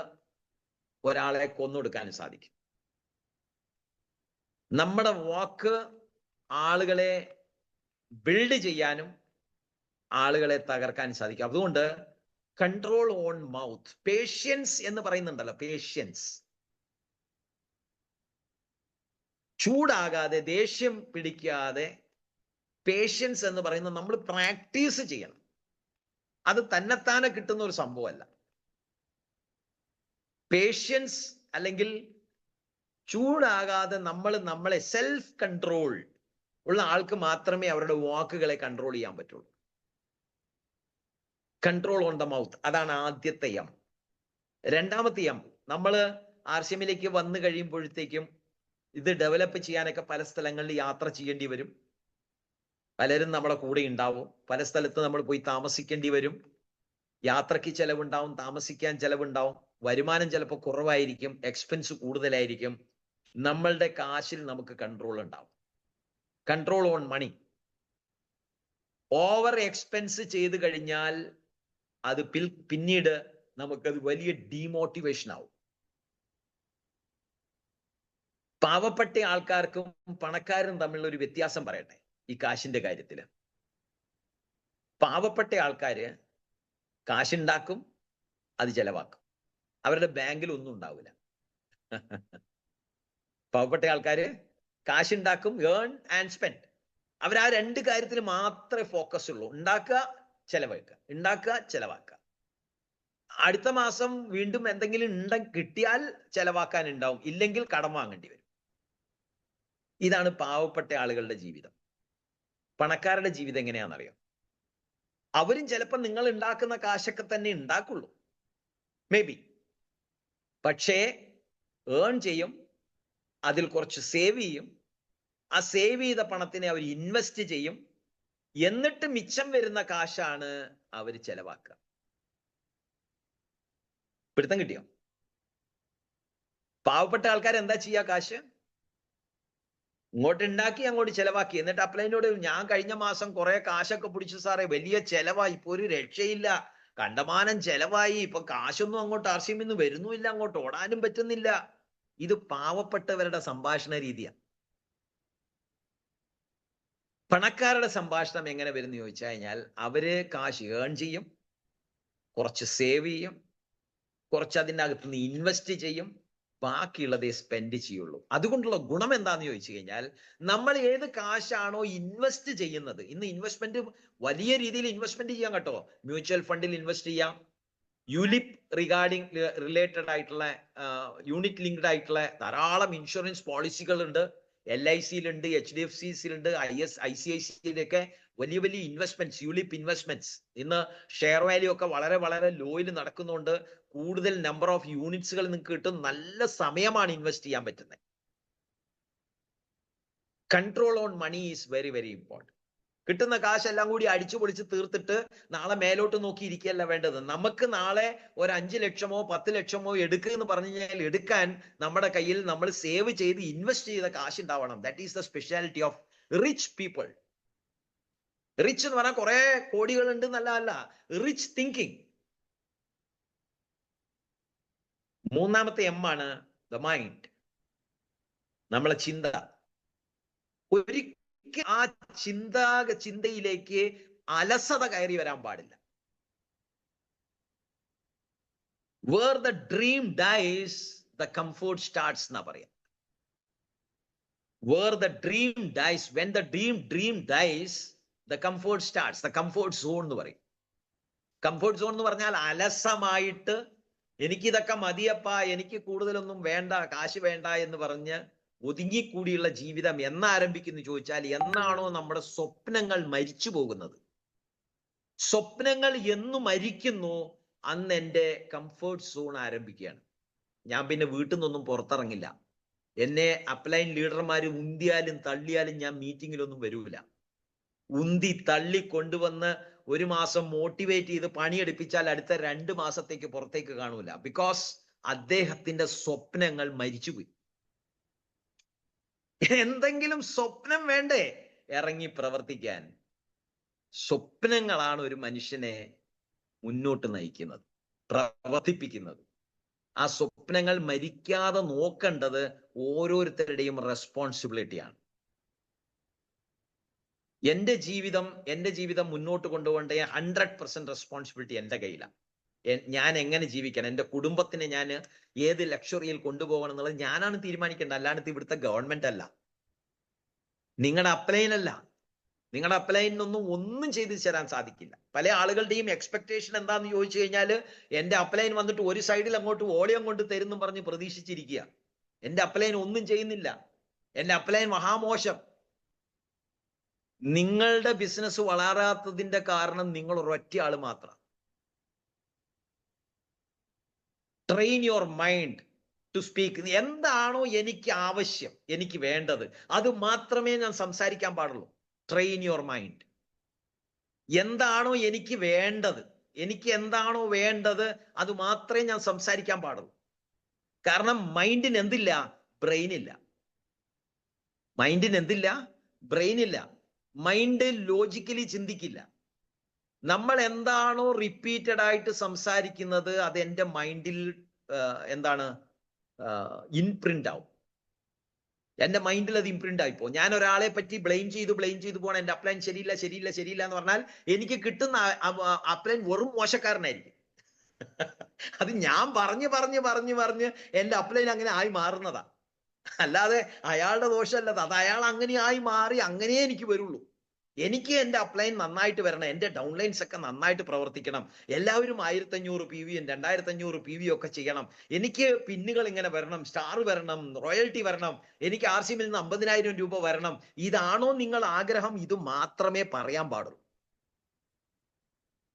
ഒരാളെ കൊന്നൊടുക്കാനും സാധിക്കും. നമ്മുടെ വാക്ക് ആളുകളെ ബിൽഡ് ചെയ്യാനും ആളുകളെ തകർക്കാനും സാധിക്കും. അതുകൊണ്ട് കൺട്രോൾ ഓൺ മൗത്ത്. പേഷ്യൻസ് എന്ന് പറയുന്നുണ്ടല്ലോ, പേഷ്യൻസ്. ചൂടാകാതെ, ദേഷ്യം പിടിക്കാതെ, പേഷ്യൻസ് എന്ന് പറയുന്നത് നമ്മൾ പ്രാക്ടീസ് ചെയ്യണം. അത് തന്നെത്താനെ കിട്ടുന്ന ഒരു സംഭവമല്ല. പേഷ്യൻസ് അല്ലെങ്കിൽ ചൂടാകാതെ നമ്മളെ സെൽഫ് കൺട്രോൾ ഉള്ള ആൾക്ക് മാത്രമേ അവരുടെ വാക്കുകളെ കൺട്രോൾ ചെയ്യാൻ പറ്റുള്ളൂ. കൺട്രോൾ ഓൺ ദ മൗത്ത്, അതാണ് ആദ്യത്തെ M. രണ്ടാമത്തെ M, നമ്മൾ RCMലേക്ക് വന്നു കഴിയുമ്പോഴത്തേക്കും ഇത് ഡെവലപ്പ് ചെയ്യാനൊക്കെ പല സ്ഥലങ്ങളിൽ യാത്ര ചെയ്യേണ്ടി വരും. പലരും നമ്മുടെ കൂടെ ഉണ്ടാവും. പല സ്ഥലത്ത് നമ്മൾ പോയി താമസിക്കേണ്ടി വരും. യാത്രയ്ക്ക് ചെലവുണ്ടാവും, താമസിക്കാൻ ചെലവുണ്ടാവും, വരുമാനം ചിലപ്പോൾ കുറവായിരിക്കും, എക്സ്പെൻസ് കൂടുതലായിരിക്കും. നമ്മളുടെ കാശിൽ നമുക്ക് കൺട്രോൾ ഉണ്ടാവും. Control on money. Over expense ചെയ്ത് കഴിഞ്ഞാൽ അത് പിന്നീട് നമുക്കത് വലിയ ഡീമോട്ടിവേഷൻ ആവും. പാവപ്പെട്ട ആൾക്കാർക്കും പണക്കാരും തമ്മിലുള്ള ഒരു വ്യത്യാസം പറയട്ടെ ഈ കാശിന്റെ കാര്യത്തില്. പാവപ്പെട്ട ആൾക്കാര് കാശുണ്ടാക്കും, അത് ചെലവാക്കും. അവരുടെ ബാങ്കിൽ ഒന്നും ഉണ്ടാവില്ല. പാവപ്പെട്ട ആൾക്കാര് കാശുണ്ടാക്കും, ഏൺ ആൻഡ് സ്പെൻഡ്. അവർ ആ 2 കാര്യത്തിൽ മാത്രമേ ഫോക്കസ് ഉള്ളൂ. ഉണ്ടാക്കുക, ചെലവാക്കുക, ഉണ്ടാക്കുക, ചെലവാക്കുക. അടുത്ത മാസം വീണ്ടും എന്തെങ്കിലും കിട്ടിയാൽ ചെലവാക്കാൻ ഉണ്ടാവും, ഇല്ലെങ്കിൽ കടം വാങ്ങേണ്ടി വരും. ഇതാണ് പാവപ്പെട്ട ആളുകളുടെ ജീവിതം. പണക്കാരുടെ ജീവിതം എങ്ങനെയാണെന്നറിയാം? അവരും ചിലപ്പോൾ നിങ്ങൾ ഉണ്ടാക്കുന്ന കാശൊക്കെ തന്നെ ഉണ്ടാക്കുള്ളൂ, മേ ബി. പക്ഷേ ഏൺ ചെയ്യും, അതിൽ കുറച്ച് സേവ് ചെയ്യും, ആ സേവ് ചെയ്ത പണത്തിനെ അവർ ഇൻവെസ്റ്റ് ചെയ്യും, എന്നിട്ട് മിച്ചം വരുന്ന കാശാണ് അവർ ചെലവാക്കുക. പിടുത്തം കിട്ടിയോ? പാവപ്പെട്ട ആൾക്കാർ എന്താ ചെയ്യുക? കാശ് ഇങ്ങോട്ട് ഉണ്ടാക്കി അങ്ങോട്ട് ചെലവാക്കി, എന്നിട്ട് അപ്ലൈനോട് ഞാൻ കഴിഞ്ഞ മാസം കുറെ കാശൊക്കെ പിടിച്ചു സാറേ, വലിയ ചെലവായി, ഇപ്പൊ ഒരു രക്ഷയില്ല, കണ്ടമാനം ചെലവായി, ഇപ്പൊ കാശൊന്നും അങ്ങോട്ട് ആർസിഎമ്മിൽ നിന്ന് വരുന്നുമില്ല, അങ്ങോട്ട് ഓടാനും പറ്റുന്നില്ല. ഇത് പാവപ്പെട്ടവരുടെ സംഭാഷണ രീതിയാണ്. പണക്കാരുടെ സംഭാഷണം എങ്ങനെ വരുന്നു ചോദിച്ചു കഴിഞ്ഞാൽ, അവര് കാശ് ഏൺ ചെയ്യും, കുറച്ച് സേവ് ചെയ്യും, കുറച്ച് അതിൻ്റെ അകത്തുനിന്ന് ഇൻവെസ്റ്റ് ചെയ്യും, ബാക്കിയുള്ളതേ സ്പെൻഡ് ചെയ്യുള്ളൂ. അതുകൊണ്ടുള്ള ഗുണം എന്താന്ന് ചോദിച്ചു കഴിഞ്ഞാൽ, നമ്മൾ ഏത് കാശാണോ ഇൻവെസ്റ്റ് ചെയ്യുന്നത്, ഇന്ന് ഇൻവെസ്റ്റ്മെന്റ് വലിയ രീതിയിൽ ഇൻവെസ്റ്റ്മെന്റ് ചെയ്യാം കേട്ടോ. മ്യൂച്വൽ ഫണ്ടിൽ ഇൻവെസ്റ്റ് ചെയ്യാം, യുലിപ് റിലേറ്റഡ് ആയിട്ടുള്ള യൂണിറ്റ് ലിങ്ക്ഡ് ആയിട്ടുള്ള ധാരാളം ഇൻഷുറൻസ് പോളിസികൾ ഉണ്ട്. LICയിലുണ്ട്, HDFCയിലുണ്ട്, ICICയിലൊക്കെ വലിയ വലിയ ഇൻവെസ്റ്റ്മെന്റ്സ്, യുലിപ് ഇൻവെസ്റ്റ്മെന്റ്സ്. ഇന്ന് ഷെയർ വാല്യൂ ഒക്കെ വളരെ വളരെ ലോയിൽ നടക്കുന്നുണ്ട്. കൂടുതൽ നമ്പർ ഓഫ് യൂണിറ്റ്സുകൾ നിങ്ങൾക്ക് കിട്ടും. നല്ല സമയമാണ് ഇൻവെസ്റ്റ് ചെയ്യാൻ പറ്റുന്നത്. Control on money is very very important. കിട്ടുന്ന കാശെല്ലാം കൂടി അടിച്ചു പൊളിച്ച് തീർത്തിട്ട് നാളെ മേലോട്ട് നോക്കി ഇരിക്കുകയല്ല വേണ്ടത്. നമുക്ക് നാളെ ഒരു 5 ലക്ഷമോ 10 ലക്ഷമോ എടുക്കുക എന്ന് പറഞ്ഞു കഴിഞ്ഞാൽ എടുക്കാൻ നമ്മുടെ കയ്യിൽ നമ്മൾ സേവ് ചെയ്ത് ഇൻവെസ്റ്റ് ചെയ്ത കാശ് ഉണ്ടാവണം. That is the speciality of rich people. Rich എന്ന് പറഞ്ഞാൽ കുറെ കോടികളുണ്ട് എന്നല്ല, റിച്ച് തിങ്കിങ്. മൂന്നാമത്തെ M ആണ് ദ മൈൻഡ്, നമ്മളെ ചിന്ത. ഒരിക്കലും ആ ചിന്തയിലേക്ക് അലസത കയറി വരാൻ പാടില്ല. Where the dream dies the comfort starts എന്നാ പറയാം. Where the dream dies, when the dream dies the comfort starts. The comfort zone എന്ന് പറയും. കംഫോർട്ട് സോൺ എന്ന് പറഞ്ഞാൽ അലസമായിട്ട് എനിക്കിതൊക്കെ മതിയപ്പാ, എനിക്ക് കൂടുതലൊന്നും വേണ്ട, കാശ് വേണ്ട എന്ന് പറഞ്ഞ് ഒതുങ്ങിക്കൂടിയുള്ള ജീവിതം എന്നാരംഭിക്കുന്നു ചോദിച്ചാൽ, എന്നാണോ നമ്മുടെ സ്വപ്നങ്ങൾ മരിച്ചു പോകുന്നത്. സ്വപ്നങ്ങൾ എന്ന് മരിക്കുന്നു അന്ന് എൻ്റെ കംഫേർട്ട് സോൺ ആരംഭിക്കുകയാണ്. ഞാൻ പിന്നെ വീട്ടിൽ നിന്നൊന്നും പുറത്തിറങ്ങില്ല. എന്നെ അപ്ലൈൻ ലീഡർമാർ ഉന്തിയാലും തള്ളിയാലും ഞാൻ മീറ്റിങ്ങിലൊന്നും വരൂല. ഉന്തി തള്ളി കൊണ്ടുവന്ന് ഒരു മാസം മോട്ടിവേറ്റ് ചെയ്ത് പണിയെടുപ്പിച്ചാൽ അടുത്ത 2 മാസത്തേക്ക് പുറത്തേക്ക് കാണൂല. ബിക്കോസ് അദ്ദേഹത്തിന്റെ സ്വപ്നങ്ങൾ മരിച്ചുപോയി. എന്തെങ്കിലും സ്വപ്നം വേണ്ടേ ഇറങ്ങി പ്രവർത്തിക്കാൻ? സ്വപ്നങ്ങളാണ് ഒരു മനുഷ്യനെ മുന്നോട്ട് നയിക്കുന്നത്, പ്രവർത്തിപ്പിക്കുന്നത്. ആ സ്വപ്നങ്ങൾ മരിക്കാതെ നോക്കേണ്ടത് ഓരോരുത്തരുടെയും റെസ്പോൺസിബിലിറ്റിയാണ്. എൻ്റെ ജീവിതം മുന്നോട്ട് കൊണ്ടുപോകേണ്ട 100% റെസ്പോൺസിബിലിറ്റി എൻ്റെ കയ്യിലാണ്. ഞാൻ എങ്ങനെ ജീവിക്കണം, എൻ്റെ കുടുംബത്തിനെ ഞാൻ ഏത് ലക്ഷറിയിൽ കൊണ്ടുപോകണം എന്നുള്ളത് ഞാനാണ് തീരുമാനിക്കേണ്ടത്. അല്ലാണ്ട് ഇവിടുത്തെ ഗവൺമെന്റ് അല്ല, നിങ്ങളുടെ അപ്ലൈൻ അല്ല. നിങ്ങളുടെ അപ്ലൈനൊന്നും ഒന്നും ചെയ്തു തരാൻ സാധിക്കില്ല. പല ആളുകളുടെയും എക്സ്പെക്ടേഷൻ എന്താന്ന് ചോദിച്ചു കഴിഞ്ഞാൽ, എൻ്റെ അപ്ലൈൻ വന്നിട്ട് ഒരു സൈഡിൽ അങ്ങോട്ട് വോളിയം കൊണ്ട് തരുന്നും പറഞ്ഞ് പ്രതീക്ഷിച്ചിരിക്കുക. എൻ്റെ അപ്ലൈൻ ഒന്നും ചെയ്യുന്നില്ല, എൻ്റെ അപ്ലൈൻ മഹാമോശം. നിങ്ങളുടെ ബിസിനസ് വളരാത്തതിന്റെ കാരണം നിങ്ങൾ ഒരൊറ്റ ആള് മാത്രം. Train your mind to speak. എന്താണോ എനിക്ക് ആവശ്യം, എനിക്ക് വേണ്ടത്, അത് മാത്രമേ ഞാൻ സംസാരിക്കാൻ പാടുള്ളൂ. Train your mind. എന്താണോ എനിക്ക് വേണ്ടത്, എനിക്ക് എന്താണോ വേണ്ടത്, അത് മാത്രമേ ഞാൻ സംസാരിക്കാൻ പാടുള്ളൂ. കാരണം മൈൻഡിന് എന്തില്ല? ബ്രെയിൻ ഇല്ല. മൈൻഡിന് എന്തില്ല? ബ്രെയിൻ ഇല്ല. മൈൻഡ് ലോജിക്കലി ചിന്തിക്കില്ല. നമ്മൾ എന്താണോ റിപ്പീറ്റഡ് ആയിട്ട് സംസാരിക്കുന്നത് അത് എൻ്റെ മൈൻഡിൽ ഇംപ്രിന്റ് ആവും. എൻ്റെ മൈൻഡിൽ അത് ഇംപ്രിന്റ് ആയിപ്പോ. ഞാൻ ഒരാളെ പറ്റി ബ്ലെയിം ചെയ്ത് പോകണം, എൻ്റെ അപ്ലൈൻ ശരിയില്ല എന്ന് പറഞ്ഞാൽ എനിക്ക് കിട്ടുന്ന അപ്ലൈൻ വെറും മോശക്കാരനായിരിക്കും. അത് ഞാൻ പറഞ്ഞ് എൻ്റെ അപ്ലൈൻ അങ്ങനെ ആയി മാറുന്നതാ. അല്ലാതെ അയാളുടെ ദോഷമല്ലത്, അത് അയാൾ അങ്ങനെ ആയി മാറി, അങ്ങനെ എനിക്ക് വരുള്ളൂ. എനിക്ക് എന്റെ അപ്ലൈൻ നന്നായിട്ട് വരണം, എന്റെ ഡൗൺലൈൻസ് ഒക്കെ നന്നായിട്ട് പ്രവർത്തിക്കണം, എല്ലാവരും 1500 PV 2500 PV ഒക്കെ ചെയ്യണം, എനിക്ക് പിന്നുകൾ ഇങ്ങനെ വരണം, സ്റ്റാർ വരണം, റോയൽറ്റി വരണം, എനിക്ക് RCMൽ നിന്ന് 50,000 രൂപ വരണം. ഇതാണോ നിങ്ങൾ ആഗ്രഹം? ഇത് മാത്രമേ പറയാൻ പാടുള്ളൂ.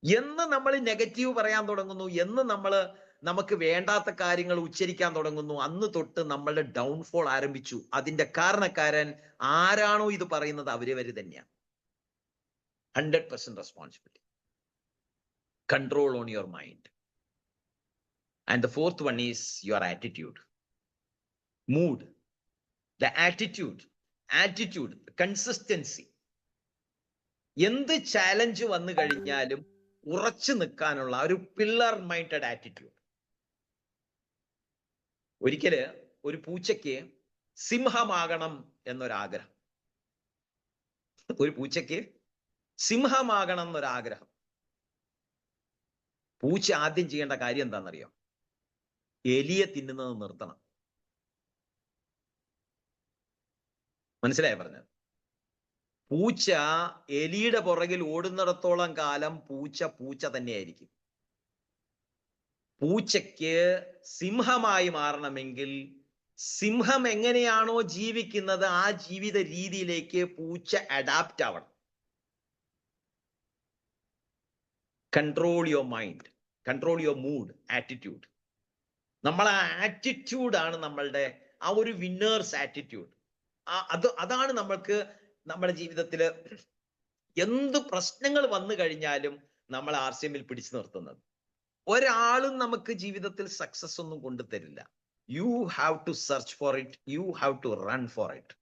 എന്ന് നമ്മൾ നെഗറ്റീവ് പറയാൻ തുടങ്ങുന്നു, എന്ന് നമ്മൾ നമുക്ക് വേണ്ടാത്ത കാര്യങ്ങൾ ഉച്ചരിക്കാൻ തുടങ്ങുന്നു, അന്ന് തൊട്ട് നമ്മളുടെ ഡൗൺഫോൾ ആരംഭിച്ചു. അതിന്റെ കാരണക്കാരൻ ആരാണോ ഇത് പറയുന്നത് അവര് തന്നെയാണ്. 100% responsibility. Control on your mind. And the fourth one is your attitude. Mood. The attitude. Consistency. എന്ത് ചാലഞ്ച് വന്നു കഴിഞ്ഞാലും ഉറച്ചു നിൽക്കാനുള്ള ഒരു പില്ലർ മൈൻഡഡ് ആറ്റിറ്റ്യൂഡ്. ഒരിക്കല് ഒരു പൂച്ചയ്ക്ക് സിംഹമാകണം എന്നൊരാഗ്രഹം. ഒരു പൂച്ചയ്ക്ക് സിംഹമാകണം എന്നൊരാഗ്രഹം. പൂച്ച ആദ്യം ചെയ്യേണ്ട കാര്യം എന്താണെന്നറിയോ? എലിയെ തിന്നുന്നത് നിർത്തണം. മനസ്സിലായോ പറഞ്ഞത്? പൂച്ച എലിയുടെ പുറകിൽ ഓടുന്നിടത്തോളം കാലം പൂച്ച തന്നെയായിരിക്കും. പൂച്ചയ്ക്ക് സിംഹമായി മാറണമെങ്കിൽ സിംഹം എങ്ങനെയാണോ ജീവിക്കുന്നത് ആ ജീവിത രീതിയിലേക്ക് പൂച്ച അഡാപ്റ്റ് ആവണം. Control your mind, control your mood, attitude. നമ്മളെ ആറ്റിറ്റ്യൂഡാണ് നമ്മളുടെ ആ ഒരു വിന്നേഴ്സ് ആറ്റിറ്റ്യൂഡ്. അതാണ് നമ്മൾക്ക് നമ്മുടെ ജീവിതത്തിൽ എന്ത് പ്രശ്നങ്ങൾ വന്നു കഴിഞ്ഞാലും നമ്മൾ RCMൽ പിടിച്ചു നിർത്തുന്നത്. ഒരാളും നമുക്ക് ജീവിതത്തിൽ സക്സസ് ഒന്നും കൊണ്ടുതരില്ല. You have to search for it, you have to run for it.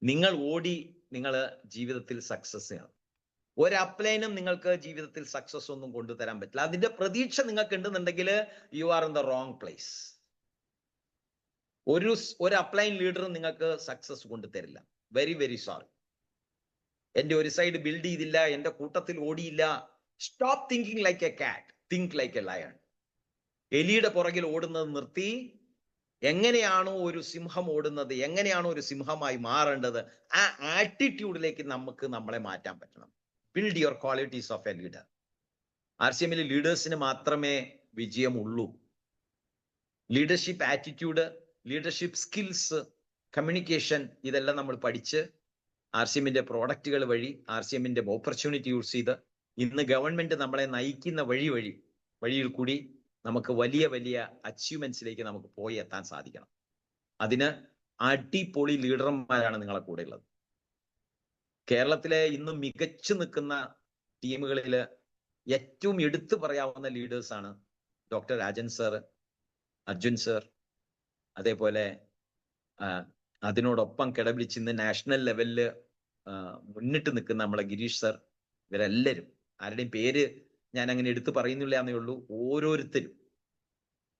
നിങ്ങൾ ഓടി നിങ്ങൾ ജീവിതത്തിൽ സക്സസ് ചെയ്യണം. ഒരു അപ്ലൈനും നിങ്ങൾക്ക് ജീവിതത്തിൽ സക്സസ് ഒന്നും കൊണ്ടുതരാൻ പറ്റില്ല. അതിന്റെ പ്രതീക്ഷ നിങ്ങൾക്ക് ഉണ്ടെന്നുണ്ടെങ്കിൽ you are in the wrong place. ഒരു അപ്ലൈൻ ലീഡറും നിങ്ങൾക്ക് സക്സസ് കൊണ്ടുതരില്ല. Very very sorry. എന്റെ ഒരു സൈഡ് ബിൽഡ് ചെയ്തില്ല, എന്റെ കൂട്ടത്തിൽ ഓടിയില്ല. Stop thinking like a cat, think like a lion. എലിയുടെ പുറകിൽ ഓടുന്നത് നിർത്തി എങ്ങനെയാണോ ഒരു സിംഹം ഓടുന്നത്, എങ്ങനെയാണോ ഒരു സിംഹമായി മാറേണ്ടത്, ആ ആറ്റിറ്റ്യൂഡിലേക്ക് നമുക്ക് നമ്മളെ മാറ്റാൻ പറ്റണം. Build your qualities of a leader. RCMൽ ലീഡേഴ്സിന് മാത്രമേ വിജയമുള്ളൂ. Leadership attitude, leadership skills, communication, ഇതെല്ലാം നമ്മൾ പഠിച്ച് RCMന്റെ പ്രോഡക്റ്റുകൾ വഴി, RCMന്റെ ഓപ്പർച്യൂണിറ്റി യൂസ് ചെയ്ത് ഇന്ന് ഗവൺമെന്റ് നമ്മളെ നയിക്കുന്ന വഴിയിൽ കൂടി നമുക്ക് വലിയ വലിയ അച്ചീവ്മെന്റ്സിലേക്ക് നമുക്ക് പോയി എത്താൻ സാധിക്കണം. അതിന് അടിപൊളി ലീഡർമാരാണ് നിങ്ങളെ കൂടെ ഉള്ളത്. കേരളത്തിലെ ഇന്നും മികച്ചു നിൽക്കുന്ന ടീമുകളിൽ ഏറ്റവും എടുത്തു പറയാവുന്ന ലീഡേഴ്സാണ് doctor Rajan sir, Arjun sir, അതേപോലെ അതിനോടൊപ്പം കിടപിടിച്ച് ഇന്ന് നാഷണൽ ലെവലില് മുന്നിട്ട് നിൽക്കുന്ന നമ്മളെ ഗിരീഷ് സർ. ഇവരെല്ലാവരും, ആരുടെയും പേര് ഞാൻ അങ്ങനെ എടുത്തു പറയുന്നില്ല എന്നേ ഉള്ളൂ, ഓരോരുത്തരും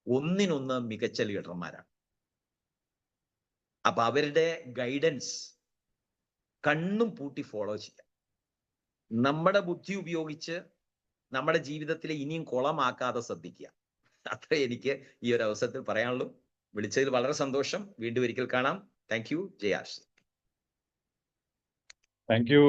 ഒന്നിനൊന്ന് മികച്ച ലീഡർമാരാണ്. അപ്പൊ അവരുടെ ഗൈഡൻസ് കണ്ണും പൂട്ടി ഫോളോ ചെയ്യാം. നമ്മുടെ ബുദ്ധി ഉപയോഗിച്ച് നമ്മുടെ ജീവിതത്തിലെ ഇനിയും കുളമാക്കാതെ ശ്രദ്ധിക്കുക. അത്ര എനിക്ക് ഈ ഒരു അവസരത്തിൽ പറയാനുള്ളൂ. വിളിച്ചതിൽ വളരെ സന്തോഷം. വീണ്ടും ഒരിക്കൽ കാണാം. Thank you. Jaya R C. Thank you.